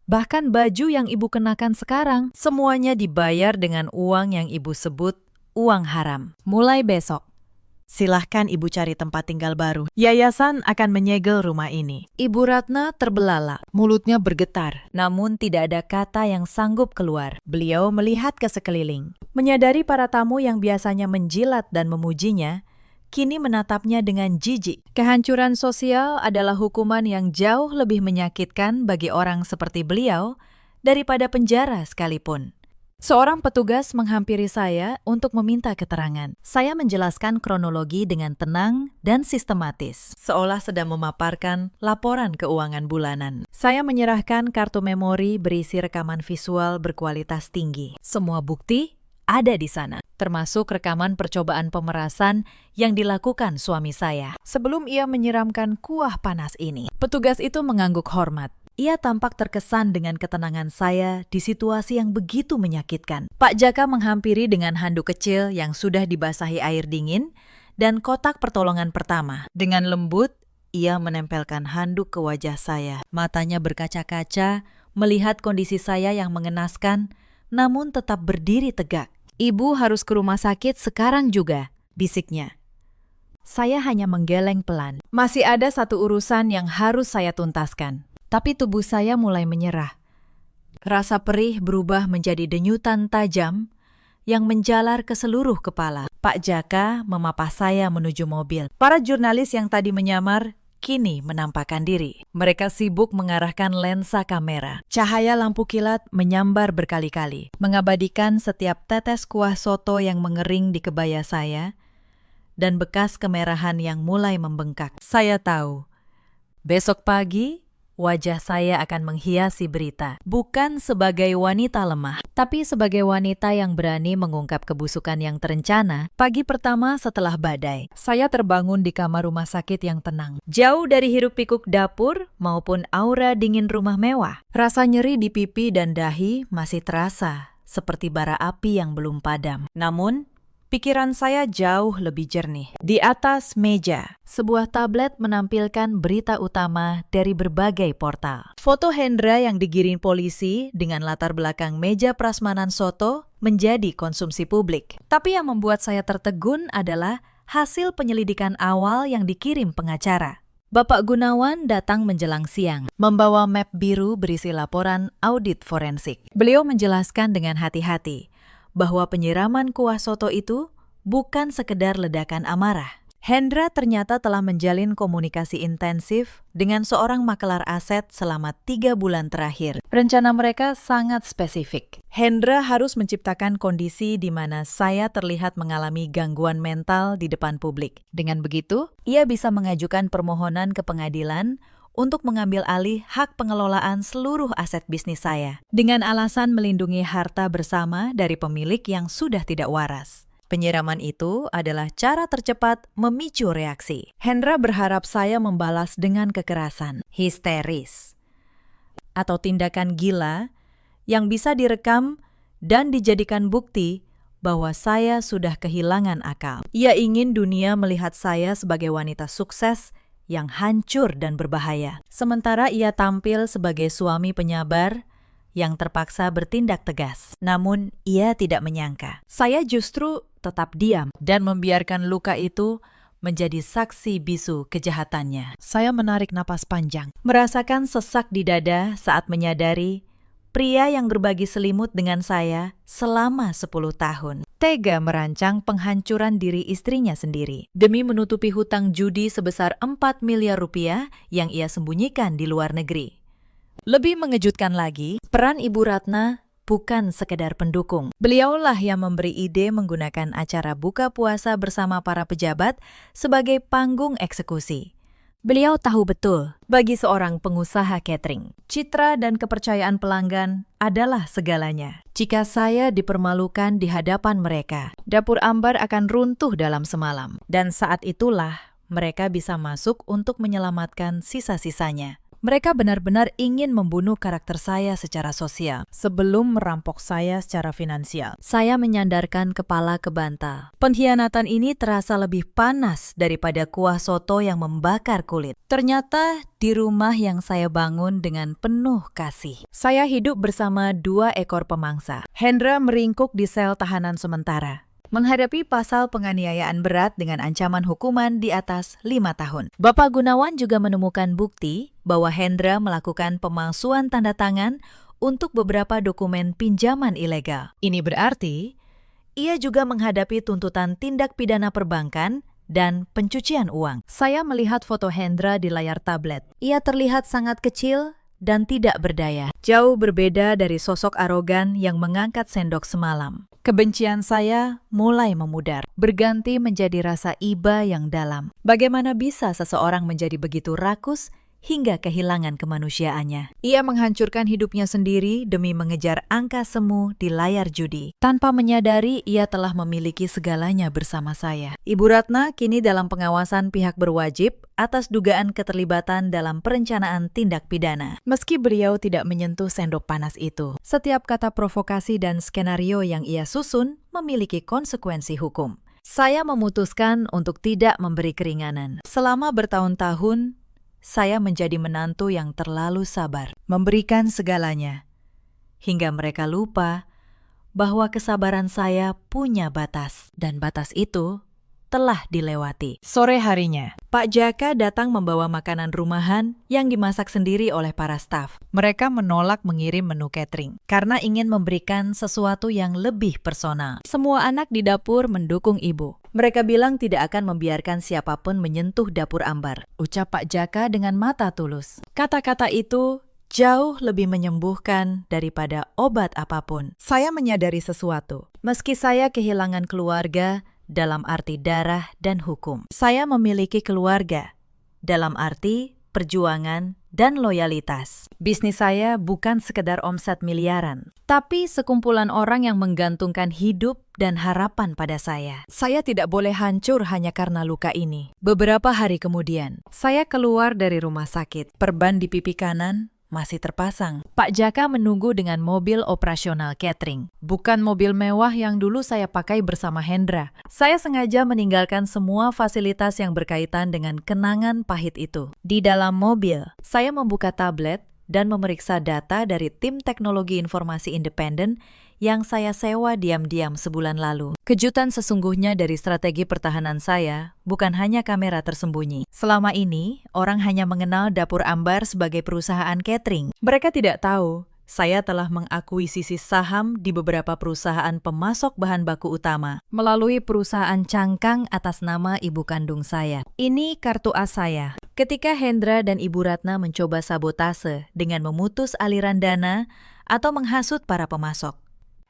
bahkan baju yang ibu kenakan sekarang, semuanya dibayar dengan uang yang ibu sebut uang haram. Mulai besok, silahkan ibu cari tempat tinggal baru. Yayasan akan menyegel rumah ini. Ibu Ratna terbelalak, mulutnya bergetar, namun tidak ada kata yang sanggup keluar. Beliau melihat ke sekeliling, menyadari para tamu yang biasanya menjilat dan memujinya, kini menatapnya dengan jijik. Kehancuran sosial adalah hukuman yang jauh lebih menyakitkan bagi orang seperti beliau daripada penjara sekalipun. Seorang petugas menghampiri saya untuk meminta keterangan. Saya menjelaskan kronologi dengan tenang dan sistematis, seolah sedang memaparkan laporan keuangan bulanan. Saya menyerahkan kartu memori berisi rekaman visual berkualitas tinggi. Semua bukti ada di sana, termasuk rekaman percobaan pemerasan yang dilakukan suami saya sebelum ia menyiramkan kuah panas ini. Petugas itu mengangguk hormat. Ia tampak terkesan dengan ketenangan saya di situasi yang begitu menyakitkan. Pak Jaka menghampiri dengan handuk kecil yang sudah dibasahi air dingin dan kotak pertolongan pertama. Dengan lembut, ia menempelkan handuk ke wajah saya. Matanya berkaca-kaca, melihat kondisi saya yang mengenaskan, namun tetap berdiri tegak. Ibu harus ke rumah sakit sekarang juga, bisiknya. Saya hanya menggeleng pelan. Masih ada satu urusan yang harus saya tuntaskan. Tapi tubuh saya mulai menyerah. Rasa perih berubah menjadi denyutan tajam yang menjalar ke seluruh kepala. Pak Jaka memapah saya menuju mobil. Para jurnalis yang tadi menyamar kini menampakkan diri. Mereka sibuk mengarahkan lensa kamera. Cahaya lampu kilat menyambar berkali-kali, mengabadikan setiap tetes kuah soto yang mengering di kebaya saya dan bekas kemerahan yang mulai membengkak. Saya tahu, besok pagi wajah saya akan menghiasi berita, bukan sebagai wanita lemah, tapi sebagai wanita yang berani mengungkap kebusukan yang terencana. Pagi pertama setelah badai, saya terbangun di kamar rumah sakit yang tenang, jauh dari hiruk-pikuk dapur maupun aura dingin rumah mewah. Rasa nyeri di pipi dan dahi masih terasa, seperti bara api yang belum padam. Namun, pikiran saya jauh lebih jernih. Di atas meja, sebuah tablet menampilkan berita utama dari berbagai portal. Foto Hendra yang digiring polisi dengan latar belakang meja prasmanan soto menjadi konsumsi publik. Tapi yang membuat saya tertegun adalah hasil penyelidikan awal yang dikirim pengacara. Bapak Gunawan datang menjelang siang, membawa map biru berisi laporan audit forensik. Beliau menjelaskan dengan hati-hati bahwa penyiraman kuah soto itu bukan sekedar ledakan amarah. Hendra ternyata telah menjalin komunikasi intensif dengan seorang makelar aset selama 3 bulan terakhir. Rencana mereka sangat spesifik. Hendra harus menciptakan kondisi di mana saya terlihat mengalami gangguan mental di depan publik. Dengan begitu, ia bisa mengajukan permohonan ke pengadilan untuk mengambil alih hak pengelolaan seluruh aset bisnis saya, dengan alasan melindungi harta bersama dari pemilik yang sudah tidak waras. Penyiraman itu adalah cara tercepat memicu reaksi. Hendra berharap saya membalas dengan kekerasan, histeris, atau tindakan gila yang bisa direkam dan dijadikan bukti bahwa saya sudah kehilangan akal. Ia ingin dunia melihat saya sebagai wanita sukses yang hancur dan berbahaya. Sementara ia tampil sebagai suami penyabar yang terpaksa bertindak tegas. Namun ia tidak menyangka. Saya justru tetap diam dan membiarkan luka itu menjadi saksi bisu kejahatannya. Saya menarik napas panjang, merasakan sesak di dada saat menyadari pria yang berbagi selimut dengan saya selama 10 tahun tega merancang penghancuran diri istrinya sendiri demi menutupi hutang judi sebesar 4 miliar rupiah yang ia sembunyikan di luar negeri. Lebih mengejutkan lagi, peran Ibu Ratna bukan sekedar pendukung. Beliaulah yang memberi ide menggunakan acara buka puasa bersama para pejabat sebagai panggung eksekusi. Beliau tahu betul, bagi seorang pengusaha catering, citra dan kepercayaan pelanggan adalah segalanya. Jika saya dipermalukan di hadapan mereka, dapur Ambar akan runtuh dalam semalam. Dan saat itulah mereka bisa masuk untuk menyelamatkan sisa-sisanya. Mereka benar-benar ingin membunuh karakter saya secara sosial sebelum merampok saya secara finansial. Saya menyandarkan kepala ke bantal. Pengkhianatan ini terasa lebih panas daripada kuah soto yang membakar kulit. Ternyata di rumah yang saya bangun dengan penuh kasih, saya hidup bersama 2 ekor pemangsa. Hendra meringkuk di sel tahanan sementara, menghadapi pasal penganiayaan berat dengan ancaman hukuman di atas 5 tahun. Bapak Gunawan juga menemukan bukti bahwa Hendra melakukan pemalsuan tanda tangan untuk beberapa dokumen pinjaman ilegal. Ini berarti ia juga menghadapi tuntutan tindak pidana perbankan dan pencucian uang. Saya melihat foto Hendra di layar tablet. Ia terlihat sangat kecil dan tidak berdaya. Jauh berbeda dari sosok arogan yang mengangkat sendok semalam. Kebencian saya mulai memudar, berganti menjadi rasa iba yang dalam. Bagaimana bisa seseorang menjadi begitu rakus hingga kehilangan kemanusiaannya? Ia menghancurkan hidupnya sendiri demi mengejar angka semu di layar judi. Tanpa menyadari, ia telah memiliki segalanya bersama saya. Ibu Ratna kini dalam pengawasan pihak berwajib atas dugaan keterlibatan dalam perencanaan tindak pidana. Meski beliau tidak menyentuh sendok panas itu, setiap kata provokasi dan skenario yang ia susun memiliki konsekuensi hukum. Saya memutuskan untuk tidak memberi keringanan. Selama bertahun-tahun, saya menjadi menantu yang terlalu sabar, memberikan segalanya, hingga mereka lupa bahwa kesabaran saya punya batas, dan batas itu telah dilewati. Sore harinya, Pak Jaka datang membawa makanan rumahan yang dimasak sendiri oleh para staf. Mereka menolak mengirim menu catering karena ingin memberikan sesuatu yang lebih personal. Semua anak di dapur mendukung ibu. Mereka bilang tidak akan membiarkan siapapun menyentuh dapur ambar, ucap Pak Jaka dengan mata tulus. Kata-kata itu jauh lebih menyembuhkan daripada obat apapun. Saya menyadari sesuatu. Meski saya kehilangan keluarga dalam arti darah dan hukum, saya memiliki keluarga dalam arti perjuangan dan loyalitas. Bisnis saya bukan sekedar omset miliaran, tapi sekumpulan orang yang menggantungkan hidup dan harapan pada saya. Saya tidak boleh hancur hanya karena luka ini. Beberapa hari kemudian, saya keluar dari rumah sakit. Perban di pipi kanan masih terpasang. Pak Jaka menunggu dengan mobil operasional catering. Bukan mobil mewah yang dulu saya pakai bersama Hendra. Saya sengaja meninggalkan semua fasilitas yang berkaitan dengan kenangan pahit itu. Di dalam mobil, saya membuka tablet dan memeriksa data dari tim teknologi informasi independen yang saya sewa diam-diam sebulan lalu. Kejutan sesungguhnya dari strategi pertahanan saya bukan hanya kamera tersembunyi. Selama ini, orang hanya mengenal Dapur Ambar sebagai perusahaan catering. Mereka tidak tahu saya telah mengakuisisi saham di beberapa perusahaan pemasok bahan baku utama melalui perusahaan cangkang atas nama ibu kandung saya. Ini kartu as saya. Ketika Hendra dan Ibu Ratna mencoba sabotase dengan memutus aliran dana atau menghasut para pemasok,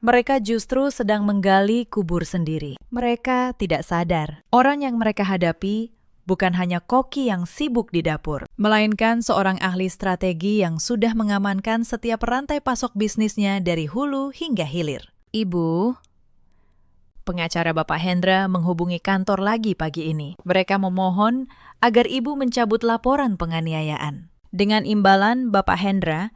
mereka justru sedang menggali kubur sendiri. Mereka tidak sadar, orang yang mereka hadapi bukan hanya koki yang sibuk di dapur, melainkan seorang ahli strategi yang sudah mengamankan setiap rantai pasok bisnisnya dari hulu hingga hilir. Ibu, pengacara Bapak Hendra menghubungi kantor lagi pagi ini. Mereka memohon agar ibu mencabut laporan penganiayaan. Dengan imbalan, Bapak Hendra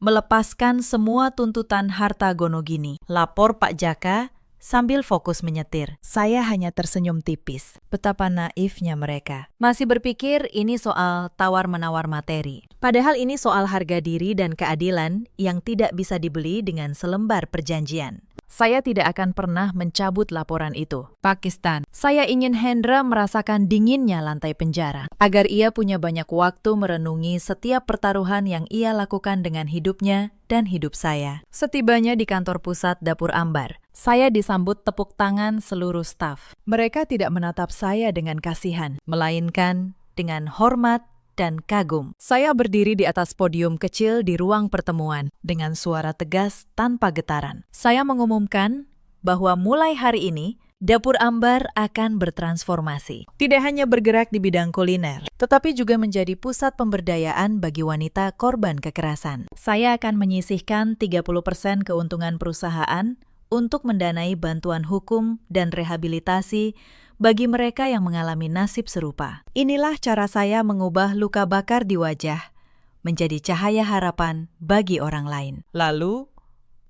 melepaskan semua tuntutan harta gonogini. Lapor Pak Jaka sambil fokus menyetir. Saya hanya tersenyum tipis. Betapa naifnya mereka. Masih berpikir ini soal tawar-menawar materi. Padahal ini soal harga diri dan keadilan yang tidak bisa dibeli dengan selembar perjanjian. Saya tidak akan pernah mencabut laporan itu. Pakistan. Saya ingin Hendra merasakan dinginnya lantai penjara, agar ia punya banyak waktu merenungi setiap pertaruhan yang ia lakukan dengan hidupnya dan hidup saya. Setibanya di kantor pusat Dapur Ambar, saya disambut tepuk tangan seluruh staf. Mereka tidak menatap saya dengan kasihan, melainkan dengan hormat dan kagum. Saya berdiri di atas podium kecil di ruang pertemuan dengan suara tegas tanpa getaran. Saya mengumumkan bahwa mulai hari ini Dapur Ambar akan bertransformasi. Tidak hanya bergerak di bidang kuliner, tetapi juga menjadi pusat pemberdayaan bagi wanita korban kekerasan. Saya akan menyisihkan 30% keuntungan perusahaan untuk mendanai bantuan hukum dan rehabilitasi bagi mereka yang mengalami nasib serupa. Inilah cara saya mengubah luka bakar di wajah menjadi cahaya harapan bagi orang lain. Lalu,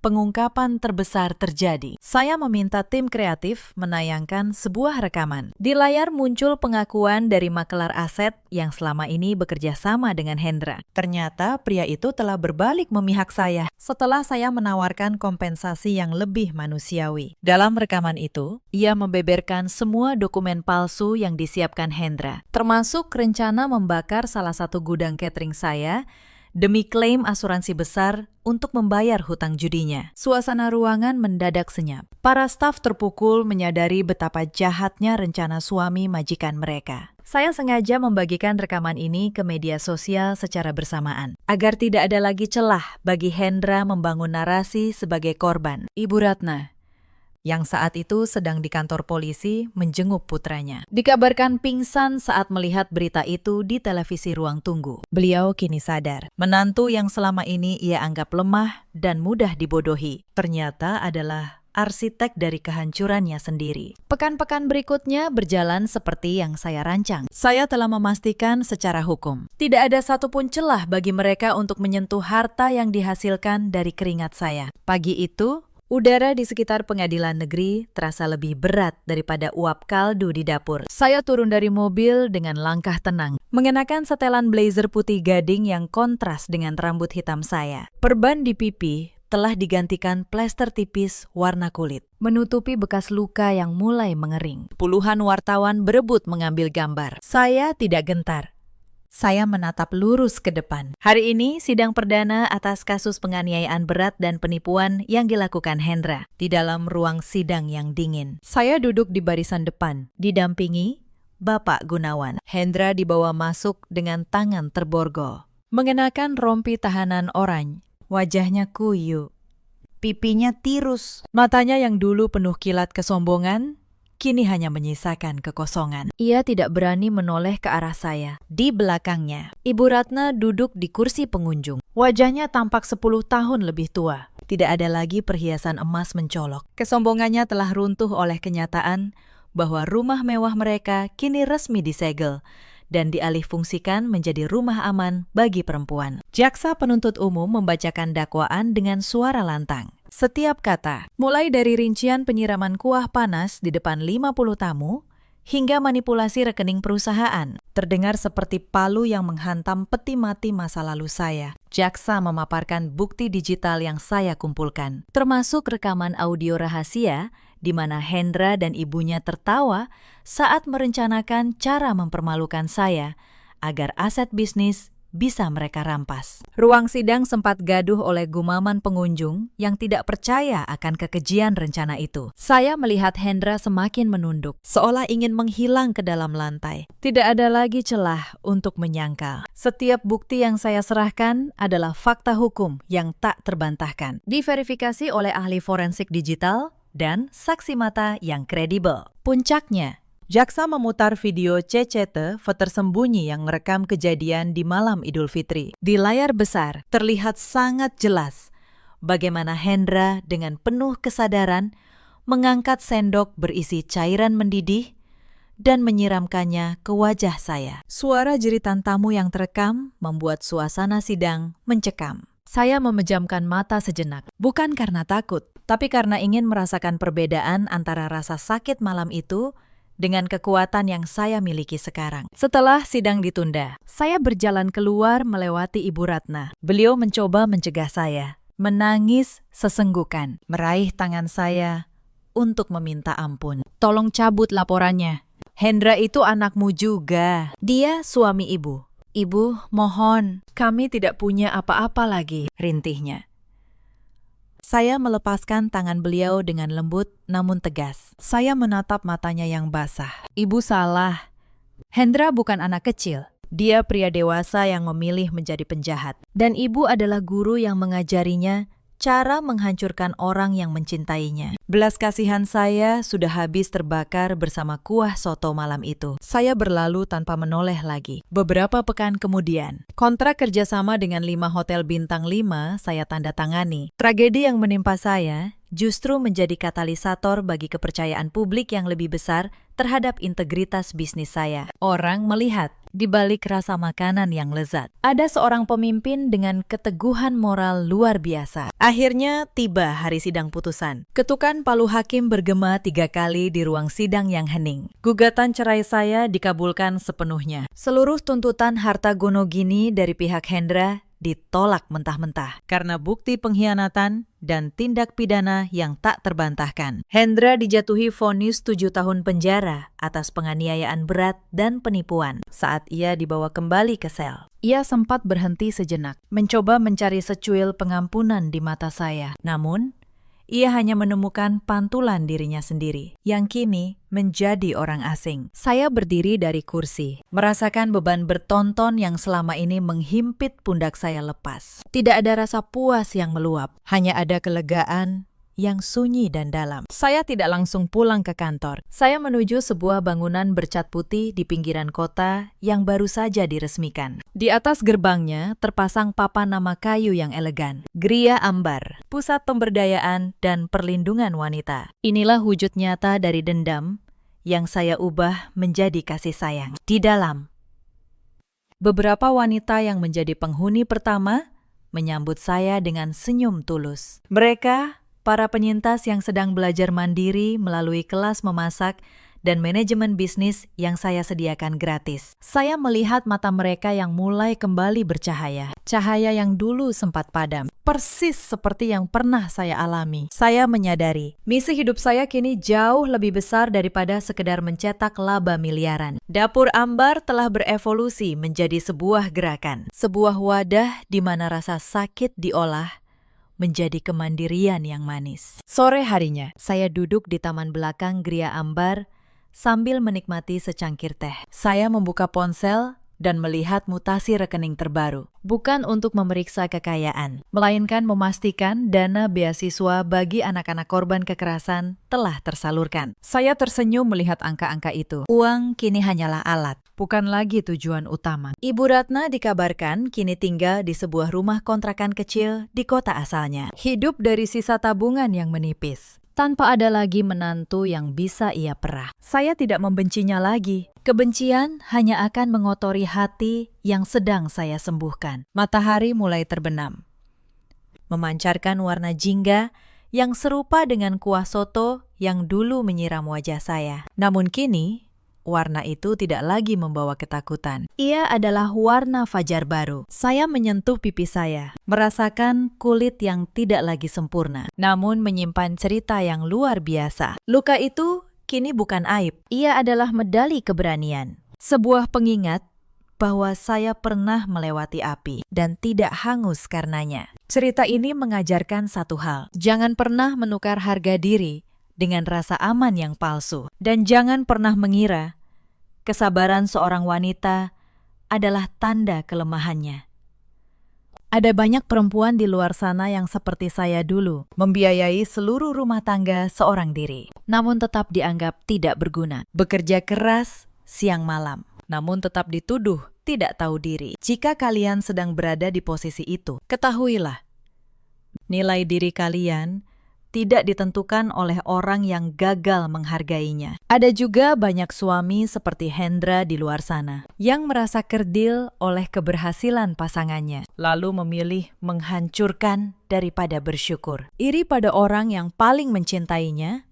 pengungkapan terbesar terjadi. Saya meminta tim kreatif menayangkan sebuah rekaman. Di layar muncul pengakuan dari makelar aset yang selama ini bekerja sama dengan Hendra. Ternyata pria itu telah berbalik memihak saya setelah saya menawarkan kompensasi yang lebih manusiawi. Dalam rekaman itu, ia membeberkan semua dokumen palsu yang disiapkan Hendra, termasuk rencana membakar salah satu gudang catering saya demi klaim asuransi besar untuk membayar hutang judinya. Suasana ruangan mendadak senyap. Para staf terpukul menyadari betapa jahatnya rencana suami majikan mereka. Saya sengaja membagikan rekaman ini ke media sosial secara bersamaan, agar tidak ada lagi celah bagi Hendra membangun narasi sebagai korban. Ibu Ratna, yang saat itu sedang di kantor polisi menjenguk putranya, dikabarkan pingsan saat melihat berita itu di televisi ruang tunggu. Beliau kini sadar, menantu yang selama ini ia anggap lemah dan mudah dibodohi, ternyata adalah arsitek dari kehancurannya sendiri. Pekan-pekan berikutnya berjalan seperti yang saya rancang. Saya telah memastikan secara hukum, tidak ada satupun celah bagi mereka untuk menyentuh harta yang dihasilkan dari keringat saya. Pagi itu, udara di sekitar pengadilan negeri terasa lebih berat daripada uap kaldu di dapur. Saya turun dari mobil dengan langkah tenang, mengenakan setelan blazer putih gading yang kontras dengan rambut hitam saya. Perban di pipi telah digantikan plester tipis warna kulit, menutupi bekas luka yang mulai mengering. Puluhan wartawan berebut mengambil gambar. Saya tidak gentar. Saya menatap lurus ke depan. Hari ini sidang perdana atas kasus penganiayaan berat dan penipuan yang dilakukan Hendra di dalam ruang sidang yang dingin. Saya duduk di barisan depan, didampingi Bapak Gunawan. Hendra dibawa masuk dengan tangan terborgol, mengenakan rompi tahanan oranye. Wajahnya kuyu, pipinya tirus, matanya yang dulu penuh kilat kesombongan kini hanya menyisakan kekosongan. Ia tidak berani menoleh ke arah saya. Di belakangnya, Ibu Ratna duduk di kursi pengunjung. Wajahnya tampak 10 tahun lebih tua. Tidak ada lagi perhiasan emas mencolok. Kesombongannya telah runtuh oleh kenyataan bahwa rumah mewah mereka kini resmi disegel dan dialihfungsikan menjadi rumah aman bagi perempuan. Jaksa penuntut umum membacakan dakwaan dengan suara lantang. Setiap kata, mulai dari rincian penyiraman kuah panas di depan 50 tamu, hingga manipulasi rekening perusahaan, terdengar seperti palu yang menghantam peti mati masa lalu saya. Jaksa memaparkan bukti digital yang saya kumpulkan, termasuk rekaman audio rahasia di mana Hendra dan ibunya tertawa saat merencanakan cara mempermalukan saya agar aset bisnis bisa mereka rampas. Ruang sidang sempat gaduh oleh gumaman pengunjung yang tidak percaya akan kekejian rencana itu. Saya melihat Hendra semakin menunduk, seolah ingin menghilang ke dalam lantai. Tidak ada lagi celah untuk menyangkal. Setiap bukti yang saya serahkan adalah fakta hukum yang tak terbantahkan, diverifikasi oleh ahli forensik digital dan saksi mata yang kredibel. Puncaknya, jaksa memutar video CCTV tersembunyi yang merekam kejadian di malam Idul Fitri. Di layar besar terlihat sangat jelas bagaimana Hendra dengan penuh kesadaran mengangkat sendok berisi cairan mendidih dan menyiramkannya ke wajah saya. Suara jeritan tamu yang terekam membuat suasana sidang mencekam. Saya memejamkan mata sejenak, bukan karena takut, tapi karena ingin merasakan perbedaan antara rasa sakit malam itu dengan kekuatan yang saya miliki sekarang. Setelah sidang ditunda, saya berjalan keluar melewati Ibu Ratna. Beliau mencoba mencegah saya, menangis sesenggukan, meraih tangan saya untuk meminta ampun. Tolong cabut laporannya. Hendra itu anakmu juga. Dia suami ibu. Ibu, mohon, kami tidak punya apa-apa lagi, rintihnya. Saya melepaskan tangan beliau dengan lembut namun tegas. Saya menatap matanya yang basah. Ibu salah. Hendra bukan anak kecil. Dia pria dewasa yang memilih menjadi penjahat. Dan ibu adalah guru yang mengajarinya cara menghancurkan orang yang mencintainya. Belas kasihan saya sudah habis terbakar bersama kuah soto malam itu. Saya berlalu tanpa menoleh lagi. Beberapa pekan kemudian, kontrak kerjasama dengan 5 hotel bintang 5 saya tanda tangani. Tragedi yang menimpa saya justru menjadi katalisator bagi kepercayaan publik yang lebih besar terhadap integritas bisnis saya. Orang melihat di balik rasa makanan yang lezat, ada seorang pemimpin dengan keteguhan moral luar biasa. Akhirnya tiba hari sidang putusan. Ketukan palu hakim bergema 3 kali di ruang sidang yang hening. Gugatan cerai saya dikabulkan sepenuhnya. Seluruh tuntutan harta gonogini dari pihak Hendra ditolak mentah-mentah karena bukti pengkhianatan dan tindak pidana yang tak terbantahkan. Hendra dijatuhi vonis 7 tahun penjara atas penganiayaan berat dan penipuan saat ia dibawa kembali ke sel. Ia sempat berhenti sejenak, mencoba mencari secuil pengampunan di mata saya. Namun, ia hanya menemukan pantulan dirinya sendiri, yang kini menjadi orang asing. Saya berdiri dari kursi, merasakan beban bertonton yang selama ini menghimpit pundak saya lepas. Tidak ada rasa puas yang meluap, hanya ada kelegaan yang sunyi dan dalam. Saya tidak langsung pulang ke kantor. Saya menuju sebuah bangunan bercat putih di pinggiran kota yang baru saja diresmikan. Di atas gerbangnya terpasang papan nama kayu yang elegan. Gria Ambar, Pusat Pemberdayaan dan Perlindungan Wanita. Inilah wujud nyata dari dendam yang saya ubah menjadi kasih sayang. Di dalam, beberapa wanita yang menjadi penghuni pertama menyambut saya dengan senyum tulus. Mereka para penyintas yang sedang belajar mandiri melalui kelas memasak dan manajemen bisnis yang saya sediakan gratis. Saya melihat mata mereka yang mulai kembali bercahaya. Cahaya yang dulu sempat padam. Persis seperti yang pernah saya alami. Saya menyadari, misi hidup saya kini jauh lebih besar daripada sekedar mencetak laba miliaran. Dapur Ambar telah berevolusi menjadi sebuah gerakan. Sebuah wadah di mana rasa sakit diolah menjadi kemandirian yang manis. Sore harinya, saya duduk di taman belakang Gria Ambar sambil menikmati secangkir teh. Saya membuka ponsel dan melihat mutasi rekening terbaru. Bukan untuk memeriksa kekayaan, melainkan memastikan dana beasiswa bagi anak-anak korban kekerasan telah tersalurkan. Saya tersenyum melihat angka-angka itu. Uang kini hanyalah alat, bukan lagi tujuan utama. Ibu Ratna dikabarkan kini tinggal di sebuah rumah kontrakan kecil di kota asalnya. Hidup dari sisa tabungan yang menipis, tanpa ada lagi menantu yang bisa ia perah. Saya tidak membencinya lagi. Kebencian hanya akan mengotori hati yang sedang saya sembuhkan. Matahari mulai terbenam, memancarkan warna jingga yang serupa dengan kuah soto yang dulu menyiram wajah saya. Namun kini, warna itu tidak lagi membawa ketakutan. Ia adalah warna fajar baru. Saya menyentuh pipi saya, merasakan kulit yang tidak lagi sempurna, namun menyimpan cerita yang luar biasa. Luka itu kini bukan aib. Ia adalah medali keberanian. Sebuah pengingat bahwa saya pernah melewati api dan tidak hangus karenanya. Cerita ini mengajarkan satu hal. Jangan pernah menukar harga diri dengan rasa aman yang palsu. Dan jangan pernah mengira kesabaran seorang wanita adalah tanda kelemahannya. Ada banyak perempuan di luar sana yang seperti saya dulu, membiayai seluruh rumah tangga seorang diri, namun tetap dianggap tidak berguna. Bekerja keras siang malam, namun tetap dituduh tidak tahu diri. Jika kalian sedang berada di posisi itu, ketahuilah, nilai diri kalian tidak ditentukan oleh orang yang gagal menghargainya. Ada juga banyak suami seperti Hendra di luar sana yang merasa kerdil oleh keberhasilan pasangannya, lalu memilih menghancurkan daripada bersyukur. Iri pada orang yang paling mencintainya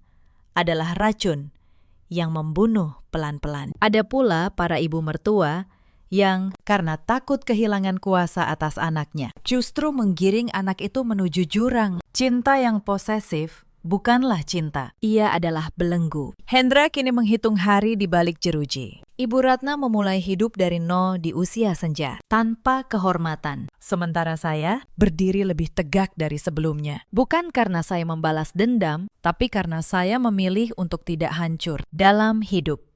adalah racun yang membunuh pelan-pelan. Ada pula para ibu mertua yang karena takut kehilangan kuasa atas anaknya, justru menggiring anak itu menuju jurang. Cinta yang posesif bukanlah cinta, ia adalah belenggu. Hendra kini menghitung hari di balik jeruji. Ibu Ratna memulai hidup dari nol di usia senja, tanpa kehormatan. Sementara saya berdiri lebih tegak dari sebelumnya. Bukan karena saya membalas dendam, tapi karena saya memilih untuk tidak hancur dalam hidup.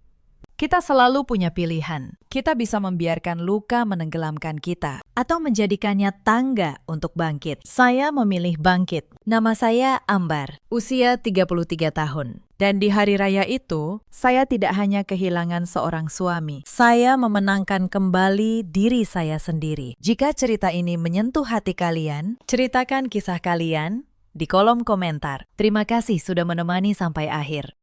Kita selalu punya pilihan. Kita bisa membiarkan luka menenggelamkan kita atau menjadikannya tangga untuk bangkit. Saya memilih bangkit. Nama saya Ambar, usia 33 tahun. Dan di hari raya itu, saya tidak hanya kehilangan seorang suami. Saya memenangkan kembali diri saya sendiri. Jika cerita ini menyentuh hati kalian, ceritakan kisah kalian di kolom komentar. Terima kasih sudah menemani sampai akhir.